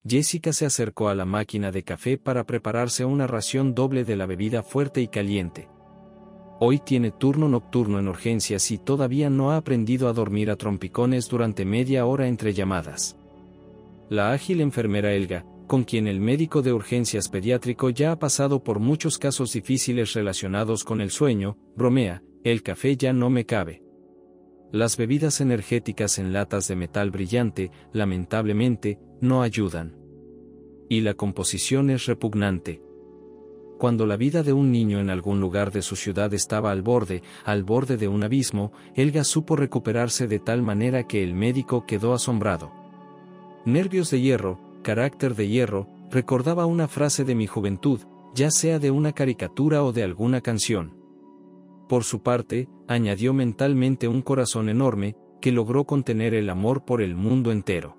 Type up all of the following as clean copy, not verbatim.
Jessica se acercó a la máquina de café para prepararse una ración doble de la bebida fuerte y caliente. Hoy tiene turno nocturno en urgencias y todavía no ha aprendido a dormir a trompicones durante media hora entre llamadas. La ágil enfermera Elga, con quien el médico de urgencias pediátrico ya ha pasado por muchos casos difíciles relacionados con el sueño, bromea: el café ya no me cabe. Las bebidas energéticas en latas de metal brillante, lamentablemente, no ayudan. Y la composición es repugnante. Cuando la vida de un niño en algún lugar de su ciudad estaba al borde de un abismo, Elga supo recuperarse de tal manera que el médico quedó asombrado. Nervios de hierro, carácter de hierro, recordaba una frase de mi juventud, ya sea de una caricatura o de alguna canción. Por su parte, añadió mentalmente un corazón enorme, que logró contener el amor por el mundo entero.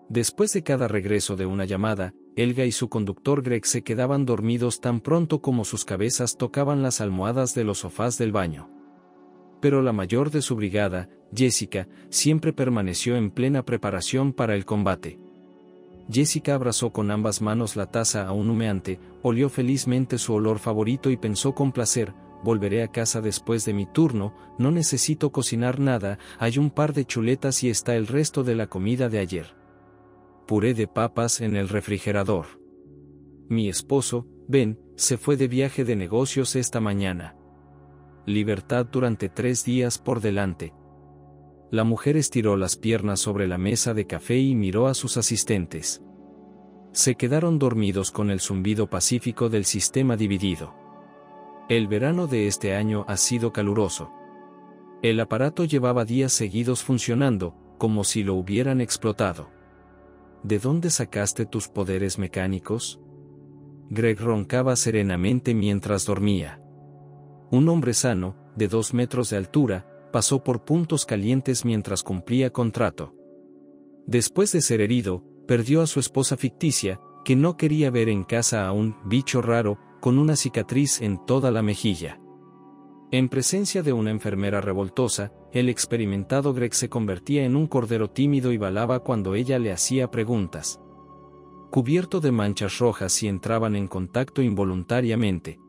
Después de cada regreso de una llamada, Elga y su conductor Greg se quedaban dormidos tan pronto como sus cabezas tocaban las almohadas de los sofás del baño. Pero la mayor de su brigada, Jessica, siempre permaneció en plena preparación para el combate. Jessica abrazó con ambas manos la taza aún humeante, olió felizmente su olor favorito y pensó con placer: volveré a casa después de mi turno, no necesito cocinar nada, hay un par de chuletas y está el resto de la comida de ayer. Puré de papas en el refrigerador. Mi esposo, Ben, se fue de viaje de negocios esta mañana. Libertad durante 3 días por delante. La mujer estiró las piernas sobre la mesa de café y miró a sus asistentes. Se quedaron dormidos con el zumbido pacífico del sistema dividido. El verano de este año ha sido caluroso. El aparato llevaba días seguidos funcionando, como si lo hubieran explotado. ¿De dónde sacaste tus poderes mecánicos? Greg roncaba serenamente mientras dormía. Un hombre sano, de 2 metros de altura, pasó por puntos calientes mientras cumplía contrato. Después de ser herido, perdió a su esposa ficticia, que no quería ver en casa a un bicho raro, con una cicatriz en toda la mejilla. En presencia de una enfermera revoltosa, el experimentado Greg se convertía en un cordero tímido y balaba cuando ella le hacía preguntas. Cubierto de manchas rojas si entraban en contacto involuntariamente.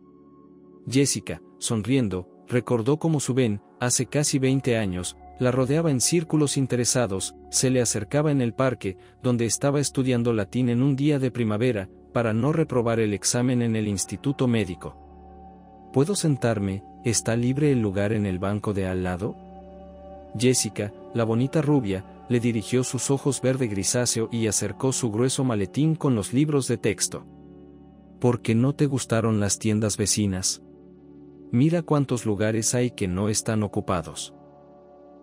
Jessica, sonriendo, recordó cómo su Ben, hace casi 20 años, la rodeaba en círculos interesados, se le acercaba en el parque, donde estaba estudiando latín en un día de primavera, para no reprobar el examen en el instituto médico. ¿Puedo sentarme? ¿Está libre el lugar en el banco de al lado? Jessica, la bonita rubia, le dirigió sus ojos verde grisáceo y acercó su grueso maletín con los libros de texto. ¿Por qué no te gustaron las tiendas vecinas? Mira cuántos lugares hay que no están ocupados.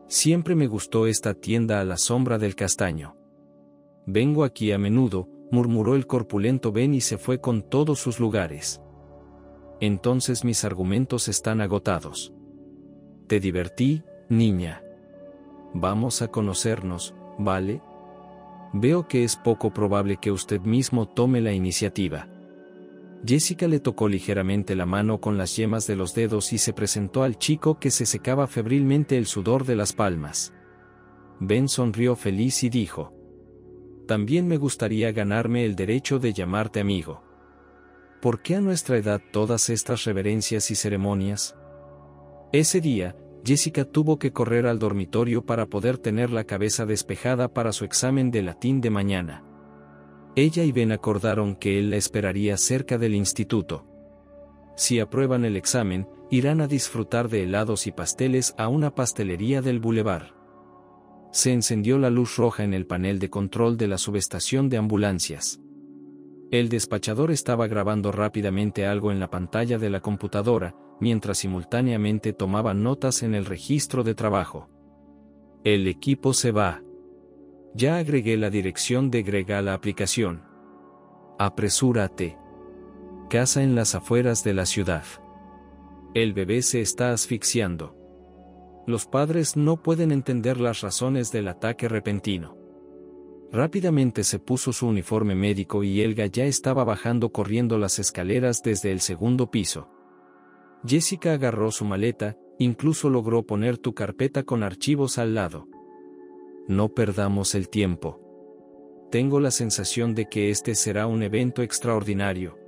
Siempre me gustó esta tienda a la sombra del castaño. Vengo aquí a menudo, murmuró el corpulento Ben y se fue con todos sus lugares. Entonces mis argumentos están agotados. Te divertí, niña. Vamos a conocernos, ¿vale? Veo que es poco probable que usted mismo tome la iniciativa. Jessica le tocó ligeramente la mano con las yemas de los dedos y se presentó al chico que se secaba febrilmente el sudor de las palmas. Ben sonrió feliz y dijo: también me gustaría ganarme el derecho de llamarte amigo. ¿Por qué a nuestra edad todas estas reverencias y ceremonias? Ese día, Jessica tuvo que correr al dormitorio para poder tener la cabeza despejada para su examen de latín de mañana. Ella y Ben acordaron que él la esperaría cerca del instituto. Si aprueban el examen, irán a disfrutar de helados y pasteles a una pastelería del bulevar. Se encendió la luz roja en el panel de control de la subestación de ambulancias. El despachador estaba grabando rápidamente algo en la pantalla de la computadora, mientras simultáneamente tomaba notas en el registro de trabajo. El equipo se va. Ya agregué la dirección de Greg a la aplicación. Apresúrate. Casa en las afueras de la ciudad. El bebé se está asfixiando. Los padres no pueden entender las razones del ataque repentino. Rápidamente se puso su uniforme médico y Elga ya estaba bajando corriendo las escaleras desde el segundo piso. Jessica agarró su maleta, incluso logró poner tu carpeta con archivos al lado. No perdamos el tiempo. tengo la sensación de que este será un evento extraordinario.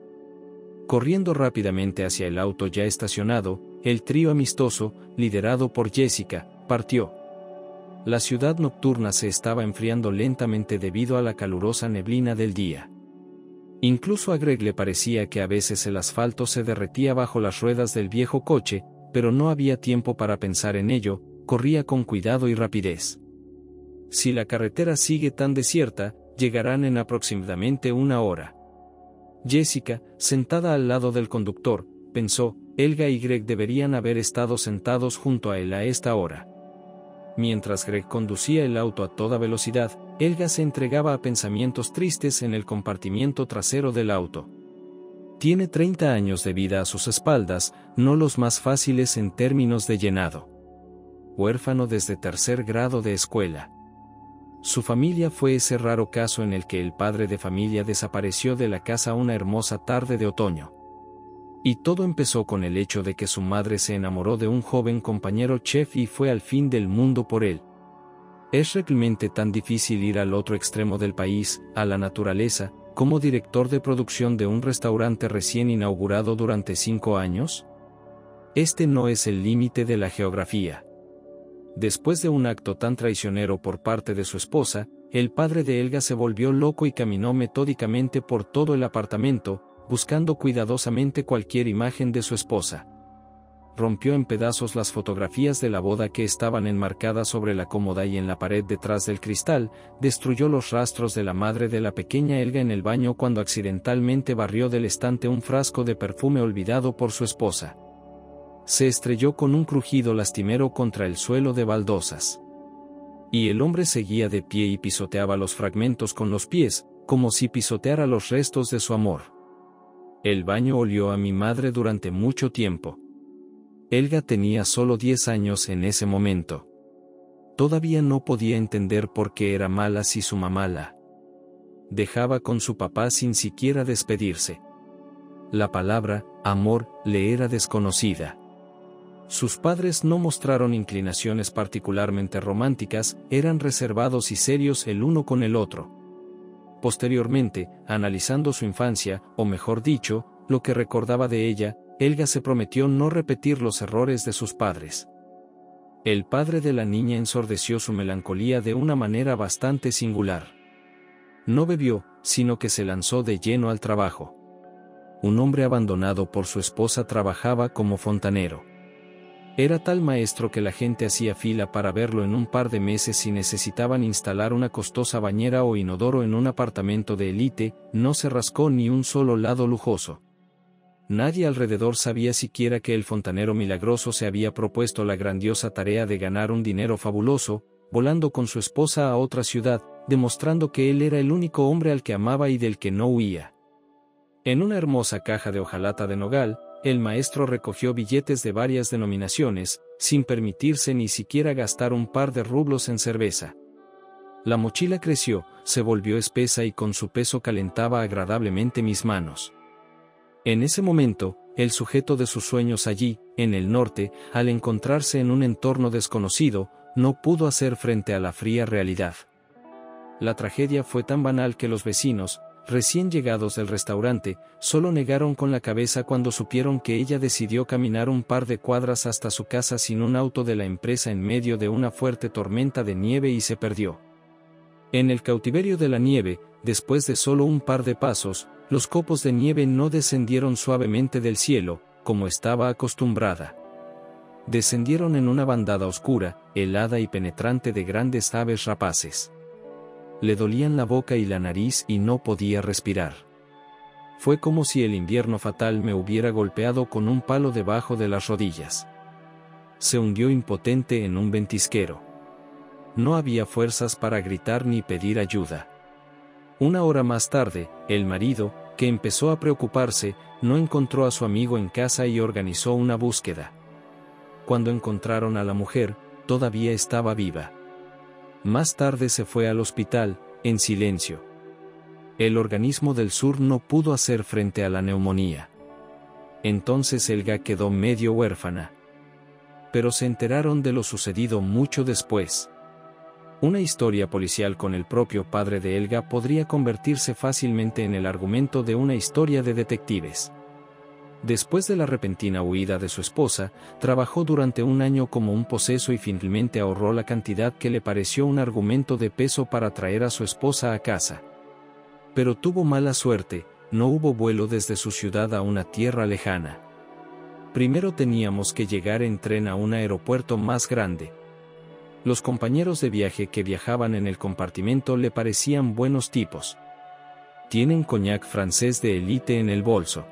Corriendo rápidamente hacia el auto ya estacionado, el trío amistoso, liderado por Jessica, partió. La ciudad nocturna se estaba enfriando lentamente debido a la calurosa neblina del día. Incluso a Greg le parecía que a veces el asfalto se derretía bajo las ruedas del viejo coche, pero no había tiempo para pensar en ello, corría con cuidado y rapidez. Si la carretera sigue tan desierta, llegarán en aproximadamente 1 hora. Jessica, sentada al lado del conductor, pensó, Helga y Greg deberían haber estado sentados junto a él a esta hora. Mientras Greg conducía el auto a toda velocidad, Helga se entregaba a pensamientos tristes en el compartimiento trasero del auto. Tiene 30 años de vida a sus espaldas, no los más fáciles en términos de llenado. Huérfano desde 3er grado de escuela. Su familia fue ese raro caso en el que el padre de familia desapareció de la casa una hermosa tarde de otoño. Y todo empezó con el hecho de que su madre se enamoró de un joven compañero chef y fue al fin del mundo por él. Es realmente tan difícil ir al otro extremo del país, a la naturaleza, como director de producción de un restaurante recién inaugurado durante 5 años. Este no es el límite de la geografía. Después de un acto tan traicionero por parte de su esposa, el padre de Helga se volvió loco y caminó metódicamente por todo el apartamento, buscando cuidadosamente cualquier imagen de su esposa. Rompió en pedazos las fotografías de la boda que estaban enmarcadas sobre la cómoda y en la pared detrás del cristal, destruyó los rastros de la madre de la pequeña Helga en el baño cuando accidentalmente barrió del estante un frasco de perfume olvidado por su esposa. Se estrelló con un crujido lastimero contra el suelo de baldosas. Y el hombre seguía de pie y pisoteaba los fragmentos con los pies, como si pisoteara los restos de su amor. El baño olió a mi madre durante mucho tiempo. Helga tenía solo 10 años en ese momento. Todavía no podía entender por qué era mala si su mamá la dejaba con su papá sin siquiera despedirse. La palabra, amor, le era desconocida. Sus padres no mostraron inclinaciones particularmente románticas, eran reservados y serios el uno con el otro. Posteriormente, analizando su infancia, o mejor dicho, lo que recordaba de ella, Helga se prometió no repetir los errores de sus padres. El padre de la niña ensordeció su melancolía de una manera bastante singular. No bebió, sino que se lanzó de lleno al trabajo. Un hombre abandonado por su esposa trabajaba como fontanero. Era tal maestro que la gente hacía fila para verlo en un par de meses si necesitaban instalar una costosa bañera o inodoro en un apartamento de élite, no se rascó ni un solo lado lujoso. Nadie alrededor sabía siquiera que el fontanero milagroso se había propuesto la grandiosa tarea de ganar un dinero fabuloso, volando con su esposa a otra ciudad, demostrando que él era el único hombre al que amaba y del que no huía. En una hermosa caja de hojalata de nogal, el maestro recogió billetes de varias denominaciones, sin permitirse ni siquiera gastar un par de rublos en cerveza. La mochila creció, se volvió espesa y con su peso calentaba agradablemente mis manos. En ese momento, el sujeto de sus sueños allí, en el norte, al encontrarse en un entorno desconocido, no pudo hacer frente a la fría realidad. La tragedia fue tan banal que los vecinos, recién llegados del restaurante, solo negaron con la cabeza cuando supieron que ella decidió caminar un par de cuadras hasta su casa sin un auto de la empresa en medio de una fuerte tormenta de nieve y se perdió. En el cautiverio de la nieve, después de solo un par de pasos, los copos de nieve no descendieron suavemente del cielo, como estaba acostumbrada. Descendieron en una bandada oscura, helada y penetrante de grandes aves rapaces. Le dolían la boca y la nariz y no podía respirar. Fue como si el invierno fatal me hubiera golpeado con un palo debajo de las rodillas. Se hundió impotente en un ventisquero. No había fuerzas para gritar ni pedir ayuda. 1 hora más tarde, el marido, que empezó a preocuparse, no encontró a su amigo en casa y organizó una búsqueda. Cuando encontraron a la mujer, todavía estaba viva. Más tarde se fue al hospital, en silencio. El organismo del sur no pudo hacer frente a la neumonía. Entonces Helga quedó medio huérfana. Pero se enteraron de lo sucedido mucho después. Una historia policial con el propio padre de Helga podría convertirse fácilmente en el argumento de una historia de detectives. Después de la repentina huida de su esposa, trabajó durante un año como un poseso y finalmente ahorró la cantidad que le pareció un argumento de peso para traer a su esposa a casa. Pero tuvo mala suerte, no hubo vuelo desde su ciudad a una tierra lejana. Primero teníamos que llegar en tren a un aeropuerto más grande. Los compañeros de viaje que viajaban en el compartimento le parecían buenos tipos. Tienen coñac francés de élite en el bolso.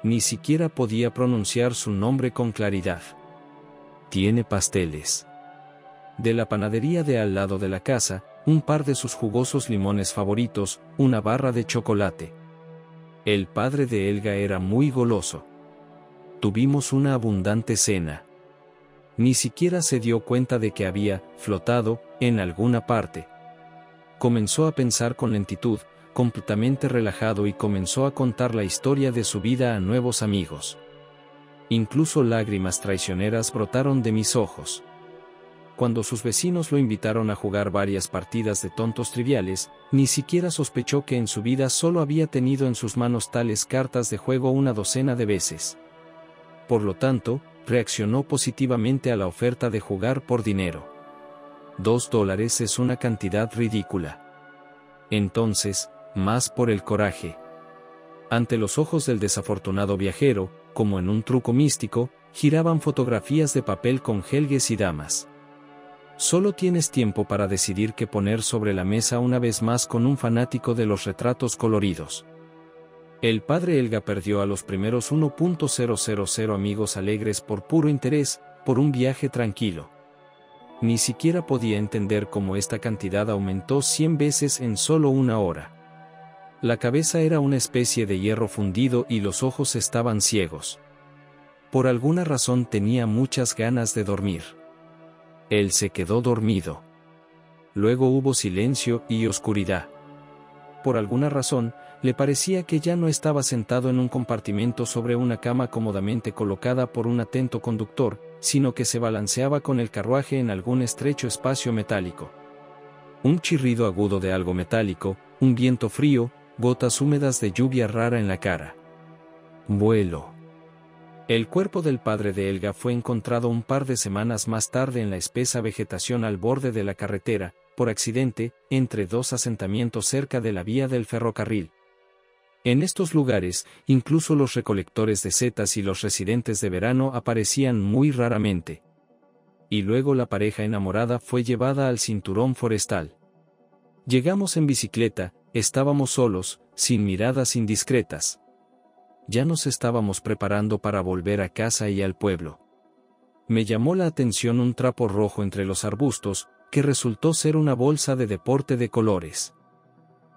Ni siquiera podía pronunciar su nombre con claridad. Tiene pasteles. De la panadería de al lado de la casa, un par de sus jugosos limones favoritos, una barra de chocolate. El padre de Helga era muy goloso. Tuvimos una abundante cena. Ni siquiera se dio cuenta de que había flotado en alguna parte. Comenzó a pensar con lentitud, completamente relajado, y comenzó a contar la historia de su vida a nuevos amigos. Incluso lágrimas traicioneras brotaron de mis ojos. Cuando sus vecinos lo invitaron a jugar varias partidas de tontos triviales, ni siquiera sospechó que en su vida solo había tenido en sus manos tales cartas de juego una docena de veces. Por lo tanto, reaccionó positivamente a la oferta de jugar por dinero. $2 es una cantidad ridícula. Entonces, más por el coraje. Ante los ojos del desafortunado viajero, como en un truco místico, giraban fotografías de papel con jelgues y damas. Solo tienes tiempo para decidir qué poner sobre la mesa una vez más con un fanático de los retratos coloridos. El padre Helga perdió a los primeros 1.000 amigos alegres por puro interés, por un viaje tranquilo. Ni siquiera podía entender cómo esta cantidad aumentó 100 veces en solo una hora. La cabeza era una especie de hierro fundido y los ojos estaban ciegos. Por alguna razón tenía muchas ganas de dormir. Él se quedó dormido. Luego hubo silencio y oscuridad. Por alguna razón, le parecía que ya no estaba sentado en un compartimento sobre una cama cómodamente colocada por un atento conductor, sino que se balanceaba con el carruaje en algún estrecho espacio metálico. Un chirrido agudo de algo metálico, un viento frío, gotas húmedas de lluvia rara en la cara. Vuelo. El cuerpo del padre de Helga fue encontrado un par de semanas más tarde en la espesa vegetación al borde de la carretera, por accidente, entre dos asentamientos cerca de la vía del ferrocarril. En estos lugares, incluso los recolectores de setas y los residentes de verano aparecían muy raramente. Y luego la pareja enamorada fue llevada al cinturón forestal. Llegamos en bicicleta, estábamos solos, sin miradas indiscretas. Ya nos estábamos preparando para volver a casa y al pueblo. Me llamó la atención un trapo rojo entre los arbustos, que resultó ser una bolsa de deporte de colores.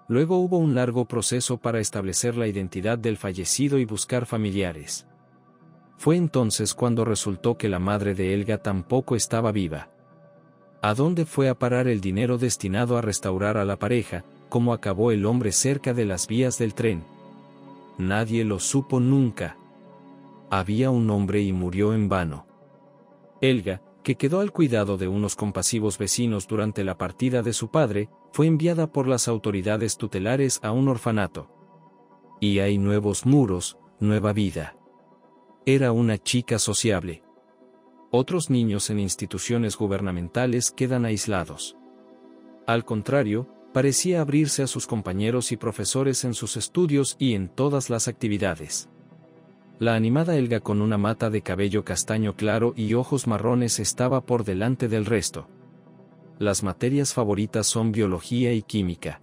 Luego hubo un largo proceso para establecer la identidad del fallecido y buscar familiares. Fue entonces cuando resultó que la madre de Helga tampoco estaba viva. ¿A dónde fue a parar el dinero destinado a restaurar a la pareja? ¿Cómo acabó el hombre cerca de las vías del tren? Nadie lo supo nunca. Había un hombre y murió en vano. Helga, que quedó al cuidado de unos compasivos vecinos durante la partida de su padre, fue enviada por las autoridades tutelares a un orfanato. Y hay nuevos muros, nueva vida. Era una chica sociable. Otros niños en instituciones gubernamentales quedan aislados. Al contrario, parecía abrirse a sus compañeros y profesores en sus estudios y en todas las actividades. La animada Helga con una mata de cabello castaño claro y ojos marrones estaba por delante del resto. Las materias favoritas son biología y química.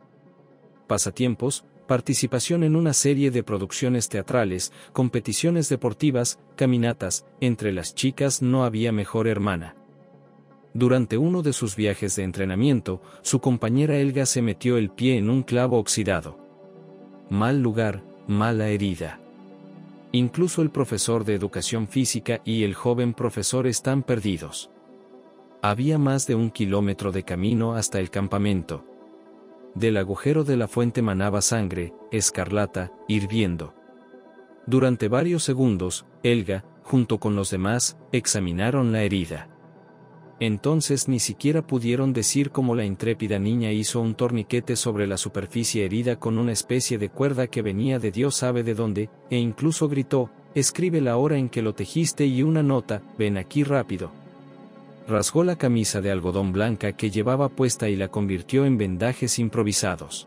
Pasatiempos, participación en una serie de producciones teatrales, competiciones deportivas, caminatas, entre las chicas no había mejor hermana. Durante uno de sus viajes de entrenamiento, su compañera Helga se metió el pie en un clavo oxidado. Mal lugar, mala herida. Incluso el profesor de educación física y el joven profesor están perdidos. Había más de 1 kilómetro de camino hasta el campamento. Del agujero de la fuente manaba sangre, escarlata, hirviendo. Durante varios segundos, Helga, junto con los demás, examinaron la herida. Entonces ni siquiera pudieron decir cómo la intrépida niña hizo un torniquete sobre la superficie herida con una especie de cuerda que venía de Dios sabe de dónde, e incluso gritó: «Escribe la hora en que lo tejiste y una nota, ven aquí rápido». Rasgó la camisa de algodón blanca que llevaba puesta y la convirtió en vendajes improvisados.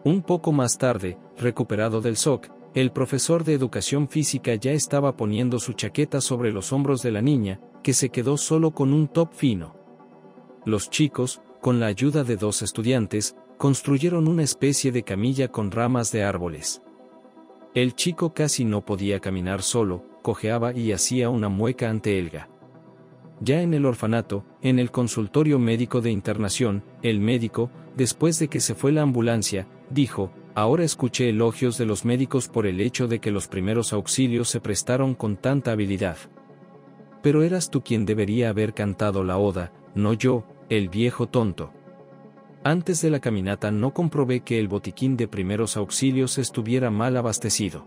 Un poco más tarde, recuperado del shock, el profesor de educación física ya estaba poniendo su chaqueta sobre los hombros de la niña, que se quedó solo con un top fino. Los chicos, con la ayuda de 2 estudiantes, construyeron una especie de camilla con ramas de árboles. El chico casi no podía caminar solo, cojeaba y hacía una mueca ante Helga. Ya en el orfanato, en el consultorio médico de internación, el médico, después de que se fue la ambulancia, dijo: «Ahora escuché elogios de los médicos por el hecho de que los primeros auxilios se prestaron con tanta habilidad. Pero eras tú quien debería haber cantado la oda, no yo, el viejo tonto. Antes de la caminata no comprobé que el botiquín de primeros auxilios estuviera mal abastecido.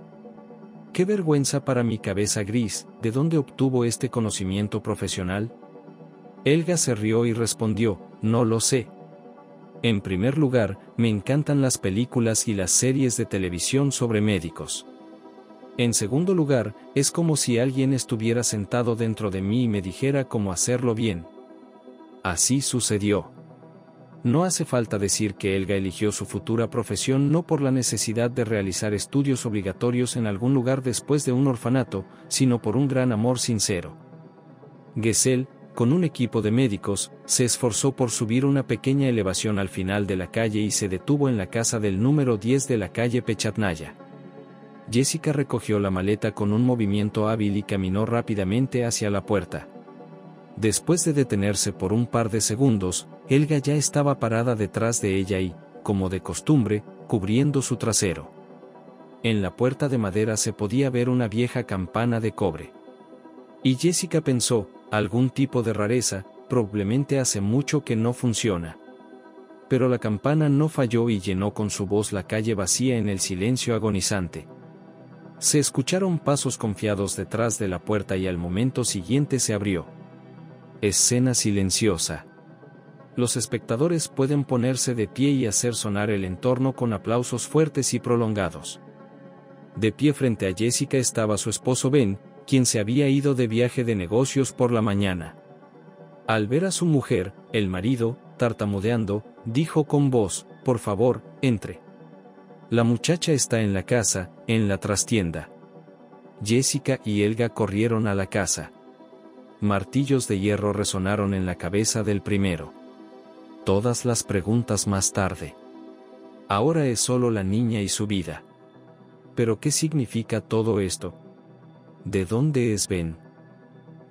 ¡Qué vergüenza para mi cabeza gris! ¿De dónde obtuvo este conocimiento profesional?». Helga se rió y respondió: «No lo sé. En primer lugar, me encantan las películas y las series de televisión sobre médicos. En segundo lugar, es como si alguien estuviera sentado dentro de mí y me dijera cómo hacerlo bien». Así sucedió. No hace falta decir que Helga eligió su futura profesión no por la necesidad de realizar estudios obligatorios en algún lugar después de un orfanato, sino por un gran amor sincero. Gesell, con un equipo de médicos, se esforzó por subir una pequeña elevación al final de la calle y se detuvo en la casa del número 10 de la calle Pechatnaya. Jessica recogió la maleta con un movimiento hábil y caminó rápidamente hacia la puerta. Después de detenerse por un par de segundos, Helga ya estaba parada detrás de ella y, como de costumbre, cubriendo su trasero. En la puerta de madera se podía ver una vieja campana de cobre. Y Jessica pensó: algún tipo de rareza, probablemente hace mucho que no funciona. Pero la campana no falló y llenó con su voz la calle vacía en el silencio agonizante. Se escucharon pasos confiados detrás de la puerta y al momento siguiente se abrió. Escena silenciosa. Los espectadores pueden ponerse de pie y hacer sonar el entorno con aplausos fuertes y prolongados. De pie frente a Jessica estaba su esposo Ben, quien se había ido de viaje de negocios por la mañana. Al ver a su mujer, el marido, tartamudeando, dijo con voz: «Por favor, entre. La muchacha está en la casa, en la trastienda». Jessica y Helga corrieron a la casa. Martillos de hierro resonaron en la cabeza del primero. Todas las preguntas más tarde. Ahora es solo la niña y su vida. ¿Pero qué significa todo esto? ¿De dónde es Ben?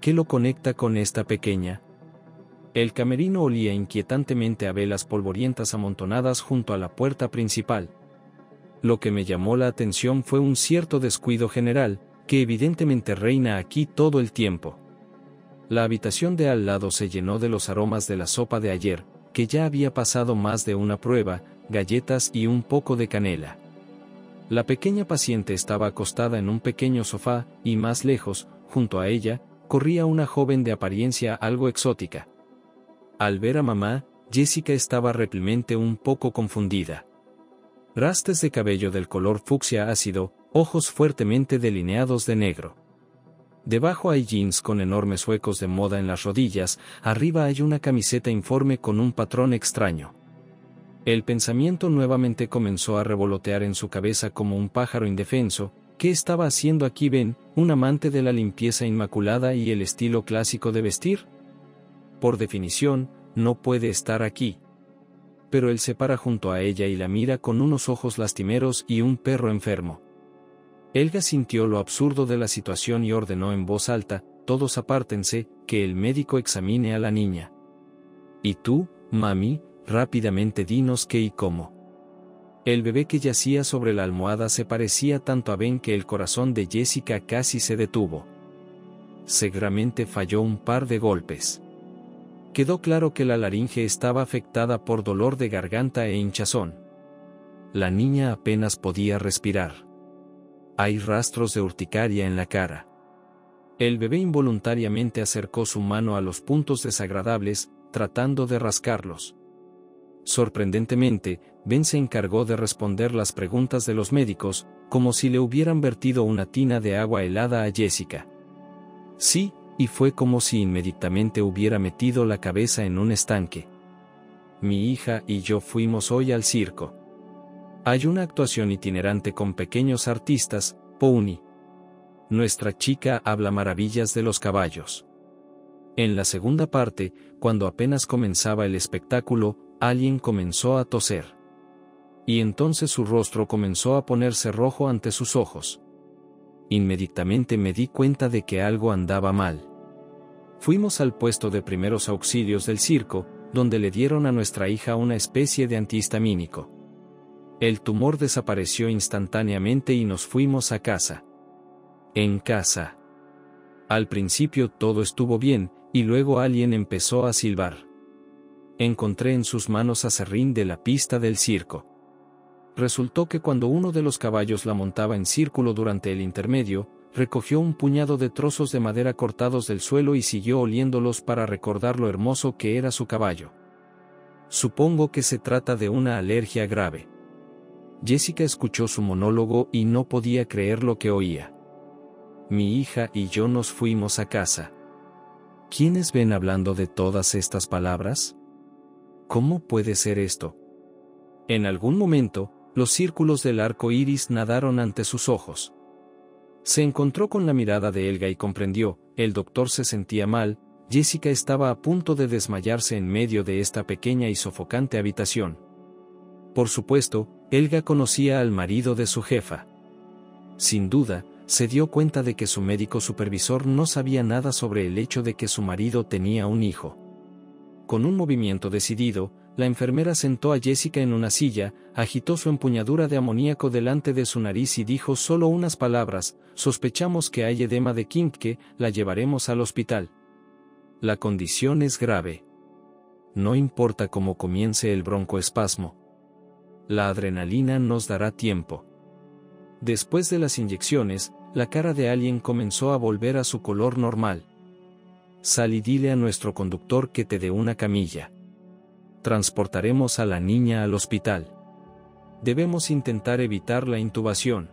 ¿Qué lo conecta con esta pequeña? El camerino olía inquietantemente a velas polvorientas amontonadas junto a la puerta principal. Lo que me llamó la atención fue un cierto descuido general, que evidentemente reina aquí todo el tiempo. La habitación de al lado se llenó de los aromas de la sopa de ayer, que ya había pasado más de una prueba, galletas y un poco de canela. La pequeña paciente estaba acostada en un pequeño sofá, y más lejos, junto a ella, corría una joven de apariencia algo exótica. Al ver a mamá, Jessica estaba realmente un poco confundida. Rastas de cabello del color fucsia ácido, ojos fuertemente delineados de negro. Debajo hay jeans con enormes huecos de moda en las rodillas, arriba hay una camiseta informe con un patrón extraño. El pensamiento nuevamente comenzó a revolotear en su cabeza como un pájaro indefenso. ¿Qué estaba haciendo aquí Ben, un amante de la limpieza inmaculada y el estilo clásico de vestir? Por definición, no puede estar aquí. Pero él se para junto a ella y la mira con unos ojos lastimeros y un perro enfermo. Helga sintió lo absurdo de la situación y ordenó en voz alta: «Todos apártense, que el médico examine a la niña. Y tú, mami, rápidamente dinos qué y cómo». El bebé que yacía sobre la almohada se parecía tanto a Ben que el corazón de Jessica casi se detuvo. Seguramente falló un par de golpes. Quedó claro que la laringe estaba afectada por dolor de garganta e hinchazón. La niña apenas podía respirar. Hay rastros de urticaria en la cara. El bebé involuntariamente acercó su mano a los puntos desagradables, tratando de rascarlos. Sorprendentemente, Ben se encargó de responder las preguntas de los médicos, como si le hubieran vertido una tina de agua helada a Jessica. Sí, y fue como si inmediatamente hubiera metido la cabeza en un estanque. Mi hija y yo fuimos hoy al circo. Hay una actuación itinerante con pequeños artistas, Pony. Nuestra chica habla maravillas de los caballos. En la segunda parte, cuando apenas comenzaba el espectáculo, alguien comenzó a toser. Y entonces su rostro comenzó a ponerse rojo ante sus ojos. Inmediatamente me di cuenta de que algo andaba mal. Fuimos al puesto de primeros auxilios del circo, donde le dieron a nuestra hija una especie de antihistamínico. El tumor desapareció instantáneamente y nos fuimos a casa. En casa. Al principio todo estuvo bien, y luego alguien empezó a silbar. Encontré en sus manos acerrín de la pista del circo. Resultó que cuando uno de los caballos la montaba en círculo durante el intermedio, recogió un puñado de trozos de madera cortados del suelo y siguió oliéndolos para recordar lo hermoso que era su caballo. Supongo que se trata de una alergia grave. Jessica escuchó su monólogo y no podía creer lo que oía. Mi hija y yo nos fuimos a casa. ¿Quiénes ven hablando de todas estas palabras? ¿Cómo puede ser esto? En algún momento, los círculos del arco iris nadaron ante sus ojos. Se encontró con la mirada de Helga y comprendió, el doctor se sentía mal, Jessica estaba a punto de desmayarse en medio de esta pequeña y sofocante habitación. Por supuesto, Helga conocía al marido de su jefa. Sin duda, se dio cuenta de que su médico supervisor no sabía nada sobre el hecho de que su marido tenía un hijo. Con un movimiento decidido, la enfermera sentó a Jessica en una silla, agitó su empuñadura de amoníaco delante de su nariz y dijo solo unas palabras: sospechamos que hay edema de Kimke, la llevaremos al hospital. La condición es grave. No importa cómo comience el broncoespasmo. La adrenalina nos dará tiempo. Después de las inyecciones, la cara de alguien comenzó a volver a su color normal. Sal y dile a nuestro conductor que te dé una camilla. Transportaremos a la niña al hospital. Debemos intentar evitar la intubación.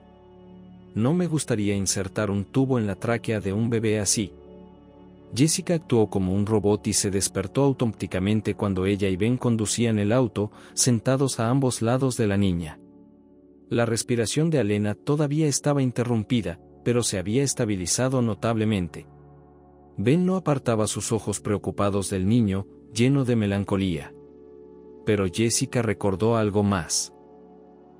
No me gustaría insertar un tubo en la tráquea de un bebé así. Jessica actuó como un robot y se despertó automáticamente cuando ella y Ben conducían el auto, sentados a ambos lados de la niña. La respiración de Alena todavía estaba interrumpida, pero se había estabilizado notablemente. Ben no apartaba sus ojos preocupados del niño, lleno de melancolía. Pero Jessica recordó algo más.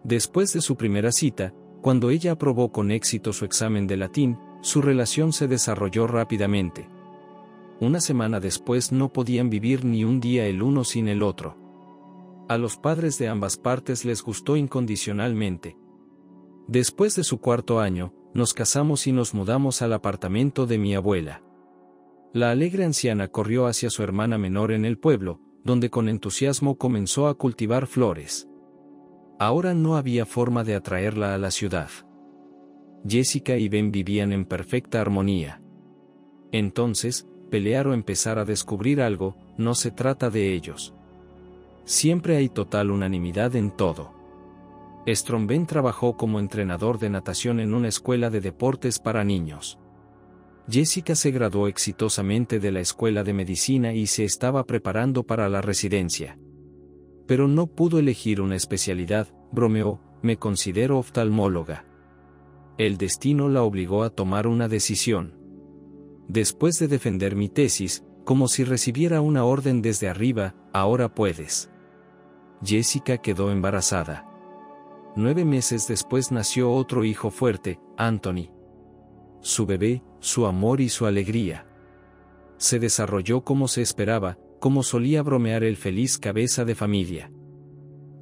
Después de su primera cita, cuando ella aprobó con éxito su examen de latín, su relación se desarrolló rápidamente. Una semana después no podían vivir ni un día el uno sin el otro. A los padres de ambas partes les gustó incondicionalmente. Después de su cuarto año, nos casamos y nos mudamos al apartamento de mi abuela. La alegre anciana corrió hacia su hermana menor en el pueblo, donde con entusiasmo comenzó a cultivar flores. Ahora no había forma de atraerla a la ciudad. Jessica y Ben vivían en perfecta armonía. Entonces, pelear o empezar a descubrir algo, no se trata de ellos. Siempre hay total unanimidad en todo. Stromben trabajó como entrenador de natación en una escuela de deportes para niños. Jessica se graduó exitosamente de la escuela de medicina y se estaba preparando para la residencia. Pero no pudo elegir una especialidad, bromeó, me considero oftalmóloga. El destino la obligó a tomar una decisión. Después de defender mi tesis, como si recibiera una orden desde arriba, ahora puedes. Jessica quedó embarazada. 9 meses después nació otro hijo fuerte, Anthony. Su bebé, su amor y su alegría. Se desarrolló como se esperaba, como solía bromear el feliz cabeza de familia.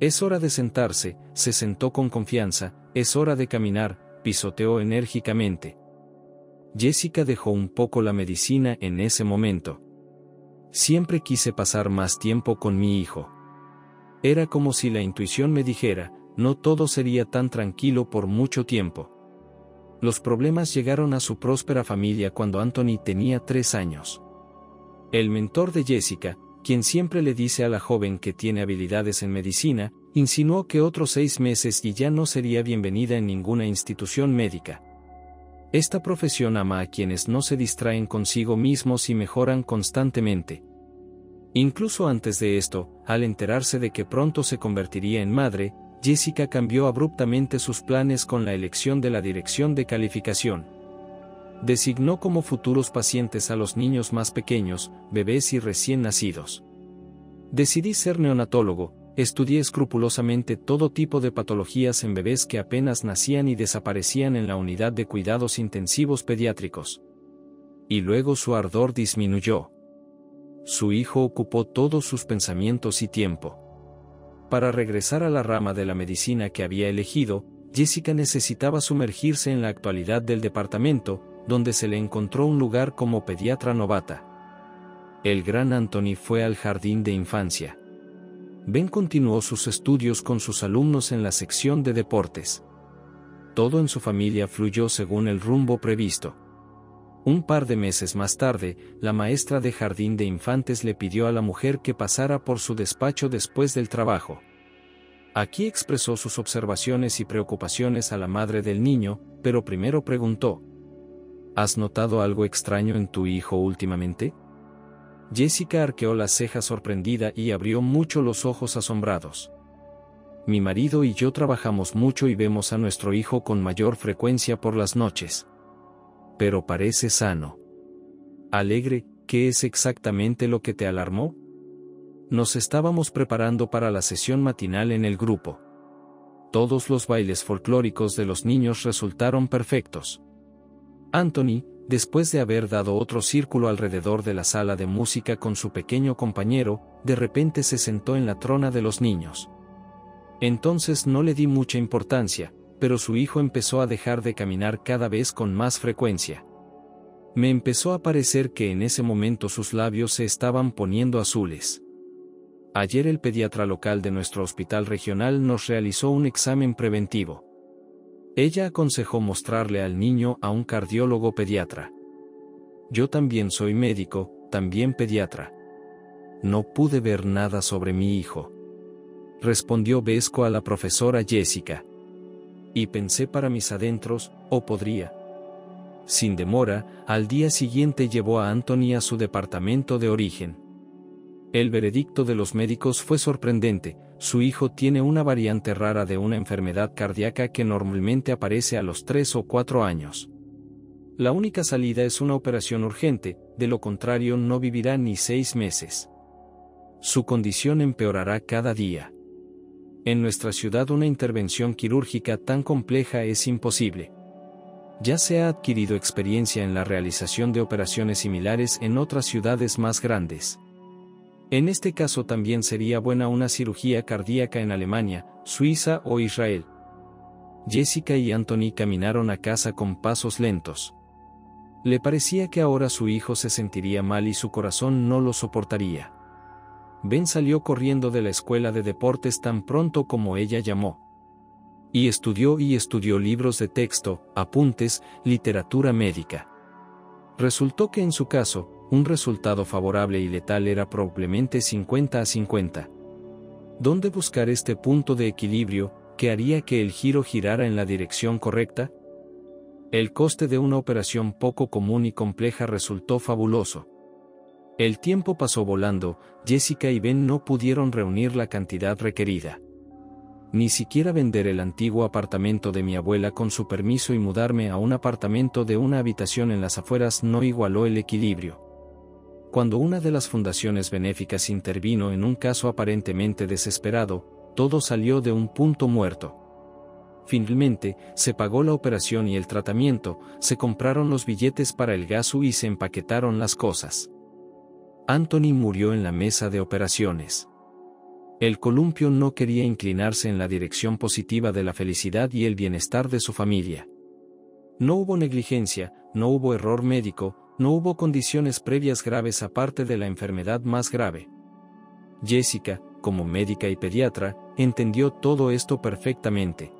Es hora de sentarse, se sentó con confianza, es hora de caminar, pisoteó enérgicamente. Jessica dejó un poco la medicina en ese momento. Siempre quise pasar más tiempo con mi hijo. Era como si la intuición me dijera, no todo sería tan tranquilo por mucho tiempo. Los problemas llegaron a su próspera familia cuando Anthony tenía 3 años. El mentor de Jessica, quien siempre le dice a la joven que tiene habilidades en medicina, insinuó que otros 6 meses y ya no sería bienvenida en ninguna institución médica. Esta profesión ama a quienes no se distraen consigo mismos y mejoran constantemente. Incluso antes de esto, al enterarse de que pronto se convertiría en madre, Jessica cambió abruptamente sus planes con la elección de la dirección de calificación. Designó como futuros pacientes a los niños más pequeños, bebés y recién nacidos. Decidí ser neonatólogo, estudié escrupulosamente todo tipo de patologías en bebés que apenas nacían y desaparecían en la unidad de cuidados intensivos pediátricos. Y luego su ardor disminuyó. Su hijo ocupó todos sus pensamientos y tiempo. Para regresar a la rama de la medicina que había elegido, Jessica necesitaba sumergirse en la actualidad del departamento, donde se le encontró un lugar como pediatra novata. El gran Anthony fue al jardín de infancia. Ben continuó sus estudios con sus alumnos en la sección de deportes. Todo en su familia fluyó según el rumbo previsto. Un par de meses más tarde, la maestra de jardín de infantes le pidió a la mujer que pasara por su despacho después del trabajo. Aquí expresó sus observaciones y preocupaciones a la madre del niño, pero primero preguntó: ¿Has notado algo extraño en tu hijo últimamente? Jessica arqueó las cejas sorprendida y abrió mucho los ojos asombrados. Mi marido y yo trabajamos mucho y vemos a nuestro hijo con mayor frecuencia por las noches. Pero parece sano. Alegre, ¿qué es exactamente lo que te alarmó? Nos estábamos preparando para la sesión matinal en el grupo. Todos los bailes folclóricos de los niños resultaron perfectos. Anthony, después de haber dado otro círculo alrededor de la sala de música con su pequeño compañero, de repente se sentó en la trona de los niños. Entonces no le di mucha importancia, pero su hijo empezó a dejar de caminar cada vez con más frecuencia. Me empezó a parecer que en ese momento sus labios se estaban poniendo azules. Ayer el pediatra local de nuestro hospital regional nos realizó un examen preventivo. Ella aconsejó mostrarle al niño a un cardiólogo pediatra. Yo también soy médico, también pediatra. No pude ver nada sobre mi hijo. Respondió Vesco a la profesora Jessica. Y pensé para mis adentros, ¿o podría? Sin demora, al día siguiente llevó a Anthony a su departamento de origen. El veredicto de los médicos fue sorprendente: su hijo tiene una variante rara de una enfermedad cardíaca que normalmente aparece a los 3 o 4 años. La única salida es una operación urgente, de lo contrario no vivirá ni 6 meses. Su condición empeorará cada día. En nuestra ciudad una intervención quirúrgica tan compleja es imposible. Ya se ha adquirido experiencia en la realización de operaciones similares en otras ciudades más grandes. En este caso también sería buena una cirugía cardíaca en Alemania, Suiza o Israel. Jessica y Anthony caminaron a casa con pasos lentos. Le parecía que ahora su hijo se sentiría mal y su corazón no lo soportaría. Ben salió corriendo de la escuela de deportes tan pronto como ella llamó. Y estudió libros de texto, apuntes, literatura médica. Resultó que en su caso, un resultado favorable y letal era probablemente 50-50. ¿Dónde buscar este punto de equilibrio, que haría que el giro girara en la dirección correcta? El coste de una operación poco común y compleja resultó fabuloso. El tiempo pasó volando, Jessica y Ben no pudieron reunir la cantidad requerida. Ni siquiera vender el antiguo apartamento de mi abuela con su permiso y mudarme a un apartamento de una habitación en las afueras no igualó el equilibrio. Cuando una de las fundaciones benéficas intervino en un caso aparentemente desesperado, todo salió de un punto muerto. Finalmente, se pagó la operación y el tratamiento, se compraron los billetes para el gasto y se empaquetaron las cosas. Anthony murió en la mesa de operaciones. El columpio no quería inclinarse en la dirección positiva de la felicidad y el bienestar de su familia. No hubo negligencia, no hubo error médico, no hubo condiciones previas graves aparte de la enfermedad más grave. Jessica, como médica y pediatra, entendió todo esto perfectamente.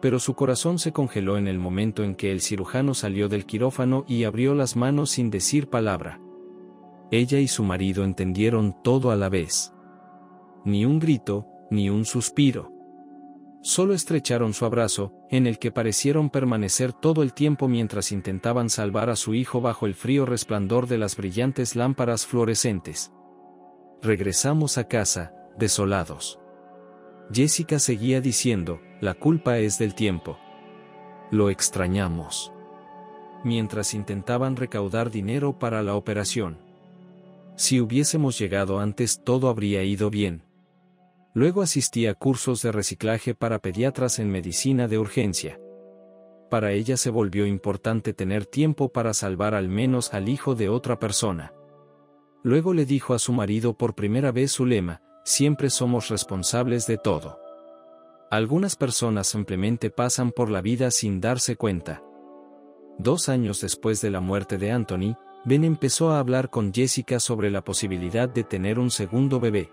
pero su corazón se congeló en el momento en que el cirujano salió del quirófano y abrió las manos sin decir palabra. Ella y su marido entendieron todo a la vez. Ni un grito, ni un suspiro. Solo estrecharon su abrazo, en el que parecieron permanecer todo el tiempo mientras intentaban salvar a su hijo bajo el frío resplandor de las brillantes lámparas fluorescentes. Regresamos a casa, desolados. Jessica seguía diciendo, la culpa es del tiempo. Lo extrañamos. Mientras intentaban recaudar dinero para la operación. Si hubiésemos llegado antes, todo habría ido bien. Luego asistí a cursos de reciclaje para pediatras en medicina de urgencia. Para ella se volvió importante tener tiempo para salvar al menos al hijo de otra persona. Luego le dijo a su marido por primera vez su lema, siempre somos responsables de todo. Algunas personas simplemente pasan por la vida sin darse cuenta. 2 años después de la muerte de Anthony, Ben empezó a hablar con Jessica sobre la posibilidad de tener un segundo bebé.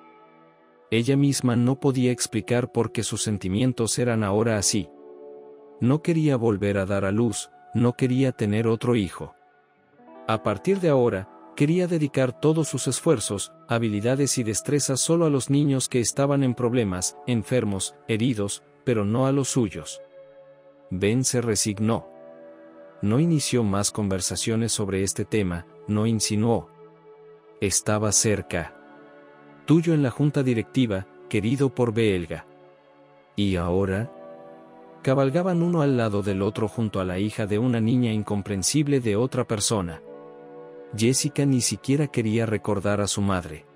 Ella misma no podía explicar por qué sus sentimientos eran ahora así. No quería volver a dar a luz, no quería tener otro hijo. A partir de ahora, quería dedicar todos sus esfuerzos, habilidades y destrezas solo a los niños que estaban en problemas, enfermos, heridos, pero no a los suyos. Ben se resignó. No inició más conversaciones sobre este tema, no insinuó. Estaba cerca. Tuyo en la junta directiva, querido por Belga. ¿Y ahora? Cabalgaban uno al lado del otro junto a la hija de una niña incomprensible de otra persona. Jessica ni siquiera quería recordar a su madre.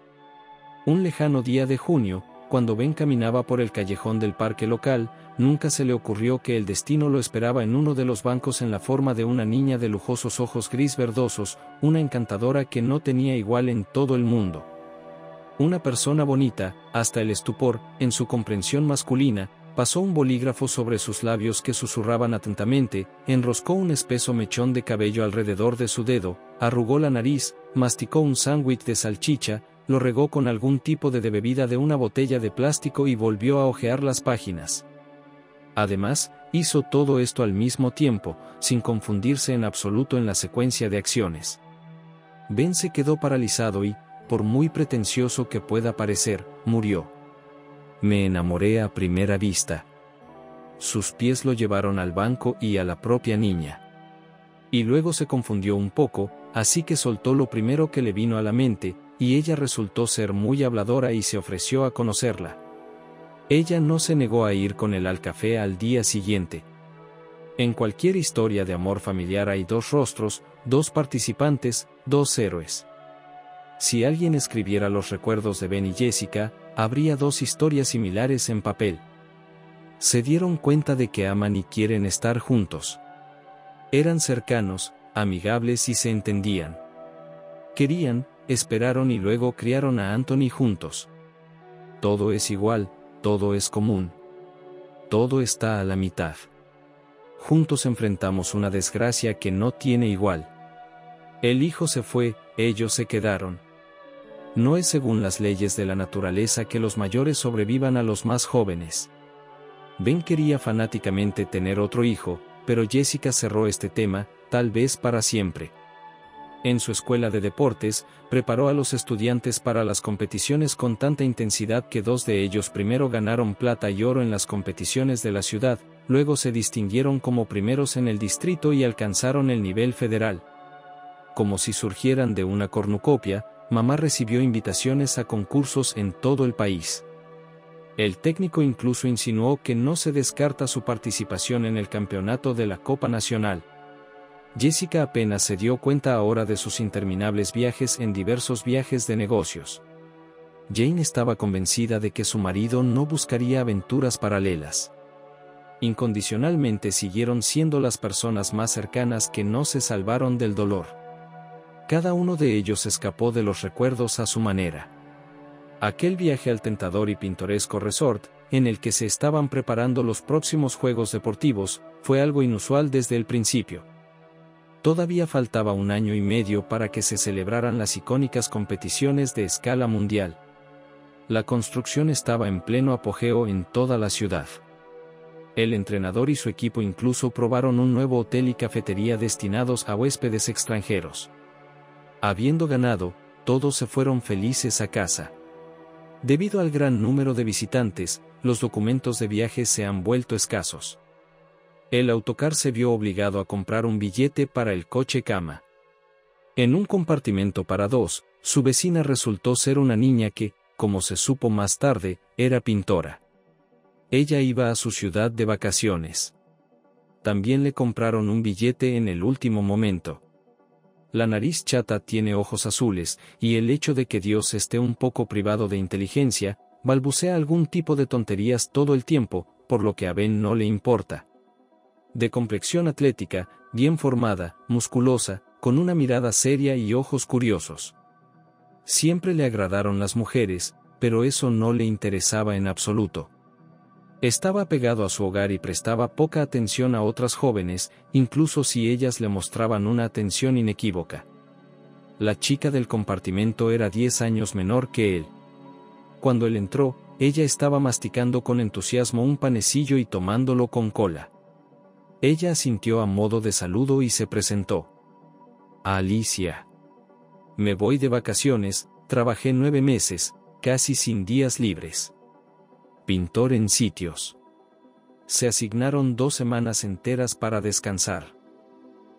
Un lejano día de junio, cuando Ben caminaba por el callejón del parque local, nunca se le ocurrió que el destino lo esperaba en uno de los bancos en la forma de una niña de lujosos ojos gris verdosos, una encantadora que no tenía igual en todo el mundo. Una persona bonita, hasta el estupor, en su comprensión masculina, pasó un bolígrafo sobre sus labios que susurraban atentamente, enroscó un espeso mechón de cabello alrededor de su dedo, arrugó la nariz, masticó un sándwich de salchicha, lo regó con algún tipo de bebida de una botella de plástico y volvió a hojear las páginas. Además, hizo todo esto al mismo tiempo, sin confundirse en absoluto en la secuencia de acciones. Ben se quedó paralizado y, por muy pretencioso que pueda parecer, murió. Me enamoré a primera vista. Sus pies lo llevaron al banco y a la propia niña. Y luego se confundió un poco, así que soltó lo primero que le vino a la mente, y ella resultó ser muy habladora y se ofreció a conocerla. Ella no se negó a ir con él al café al día siguiente. En cualquier historia de amor familiar hay 2 rostros, 2 participantes, 2 héroes. Si alguien escribiera los recuerdos de Ben y Jessica, habría 2 historias similares en papel. Se dieron cuenta de que aman y quieren estar juntos. Eran cercanos, amigables y se entendían. Querían, esperaron y luego criaron a Anthony juntos. Todo es igual, todo es común. Todo está a la mitad. Juntos enfrentamos una desgracia que no tiene igual. El hijo se fue, ellos se quedaron. No es según las leyes de la naturaleza que los mayores sobrevivan a los más jóvenes. Ben quería fanáticamente tener otro hijo, pero Jessica cerró este tema, tal vez para siempre. En su escuela de deportes, preparó a los estudiantes para las competiciones con tanta intensidad que 2 de ellos primero ganaron plata y oro en las competiciones de la ciudad, luego se distinguieron como primeros en el distrito y alcanzaron el nivel federal. Como si surgieran de una cornucopia, mamá recibió invitaciones a concursos en todo el país. El técnico incluso insinuó que no se descarta su participación en el campeonato de la Copa Nacional. Jessica apenas se dio cuenta ahora de sus interminables viajes en diversos viajes de negocios. Jane estaba convencida de que su marido no buscaría aventuras paralelas. Incondicionalmente siguieron siendo las personas más cercanas que no se salvaron del dolor. Cada uno de ellos escapó de los recuerdos a su manera. Aquel viaje al tentador y pintoresco resort, en el que se estaban preparando los próximos Juegos Deportivos, fue algo inusual desde el principio. Todavía faltaba 1 año y medio para que se celebraran las icónicas competiciones de escala mundial. La construcción estaba en pleno apogeo en toda la ciudad. El entrenador y su equipo incluso probaron un nuevo hotel y cafetería destinados a huéspedes extranjeros. Habiendo ganado, todos se fueron felices a casa. Debido al gran número de visitantes, los documentos de viaje se han vuelto escasos. El autocar se vio obligado a comprar un billete para el coche-cama. En un compartimento para dos, su vecina resultó ser una niña que, como se supo más tarde, era pintora. Ella iba a su ciudad de vacaciones. También le compraron un billete en el último momento. La nariz chata tiene ojos azules, y el hecho de que Dios esté un poco privado de inteligencia, balbucea algún tipo de tonterías todo el tiempo, por lo que a Ben no le importa. De complexión atlética, bien formada, musculosa, con una mirada seria y ojos curiosos. Siempre le agradaron las mujeres, pero eso no le interesaba en absoluto. Estaba apegado a su hogar y prestaba poca atención a otras jóvenes, incluso si ellas le mostraban una atención inequívoca. La chica del compartimento era 10 años menor que él. Cuando él entró, ella estaba masticando con entusiasmo un panecillo y tomándolo con cola. Ella asintió a modo de saludo y se presentó. Alicia. Me voy de vacaciones, trabajé 9 meses, casi sin días libres. Pintor en sitios. Se asignaron 2 semanas enteras para descansar.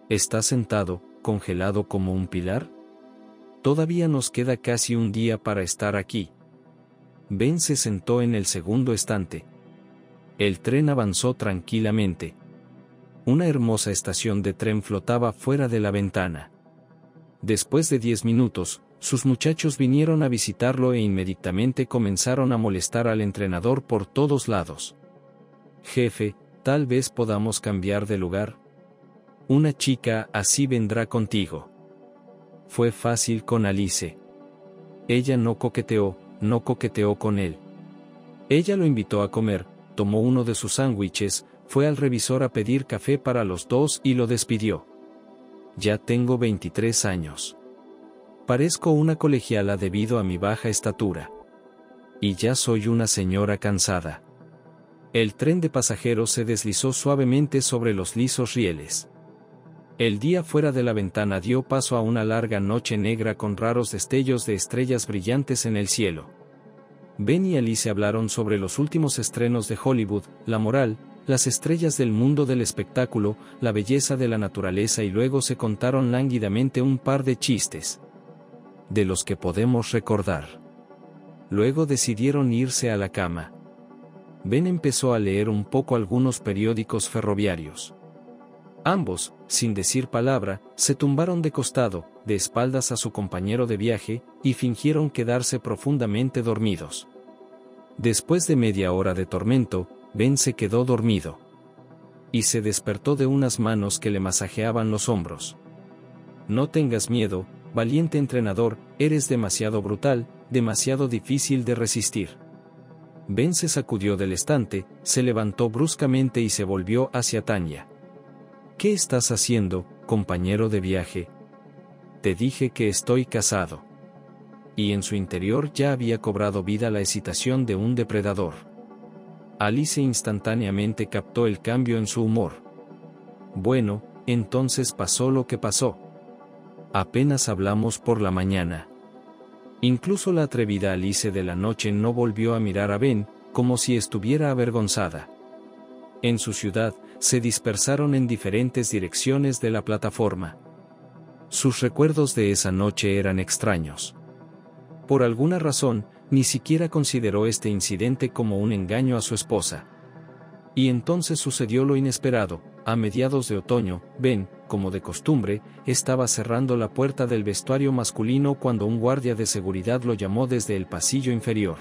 ¿Está sentado, congelado como un pilar? Todavía nos queda casi un día para estar aquí. Ben se sentó en el segundo estante. El tren avanzó tranquilamente. Una hermosa estación de tren flotaba fuera de la ventana. Después de 10 minutos, sus muchachos vinieron a visitarlo e inmediatamente comenzaron a molestar al entrenador por todos lados. Jefe, tal vez podamos cambiar de lugar. Una chica así vendrá contigo. Fue fácil con Alice. Ella no coqueteó con él. Ella lo invitó a comer, tomó uno de sus sándwiches, fue al revisor a pedir café para los dos y lo despidió. Ya tengo 23 años. Parezco una colegiala debido a mi baja estatura. Y ya soy una señora cansada. El tren de pasajeros se deslizó suavemente sobre los lisos rieles. El día fuera de la ventana dio paso a una larga noche negra con raros destellos de estrellas brillantes en el cielo. Ben y Alice hablaron sobre los últimos estrenos de Hollywood, la moral, las estrellas del mundo del espectáculo, la belleza de la naturaleza y luego se contaron lánguidamente un par de chistes. De los que podemos recordar. Luego decidieron irse a la cama. Ben empezó a leer un poco algunos periódicos ferroviarios. Ambos, sin decir palabra, se tumbaron de costado, de espaldas a su compañero de viaje, y fingieron quedarse profundamente dormidos. Después de media hora de tormento, Ben se quedó dormido. Y se despertó de unas manos que le masajeaban los hombros. No tengas miedo, valiente entrenador, eres demasiado brutal, demasiado difícil de resistir. Ben se sacudió del estante, se levantó bruscamente y se volvió hacia Tanya. ¿Qué estás haciendo, compañero de viaje? Te dije que estoy casado. Y en su interior ya había cobrado vida la excitación de un depredador. Alice instantáneamente captó el cambio en su humor. Bueno, entonces pasó lo que pasó. Apenas hablamos por la mañana. Incluso la atrevida Alice de la noche no volvió a mirar a Ben, como si estuviera avergonzada. En su ciudad, se dispersaron en diferentes direcciones de la plataforma. Sus recuerdos de esa noche eran extraños. Por alguna razón, ni siquiera consideró este incidente como un engaño a su esposa. Y entonces sucedió lo inesperado. A mediados de otoño, Ben, como de costumbre, estaba cerrando la puerta del vestuario masculino cuando un guardia de seguridad lo llamó desde el pasillo inferior.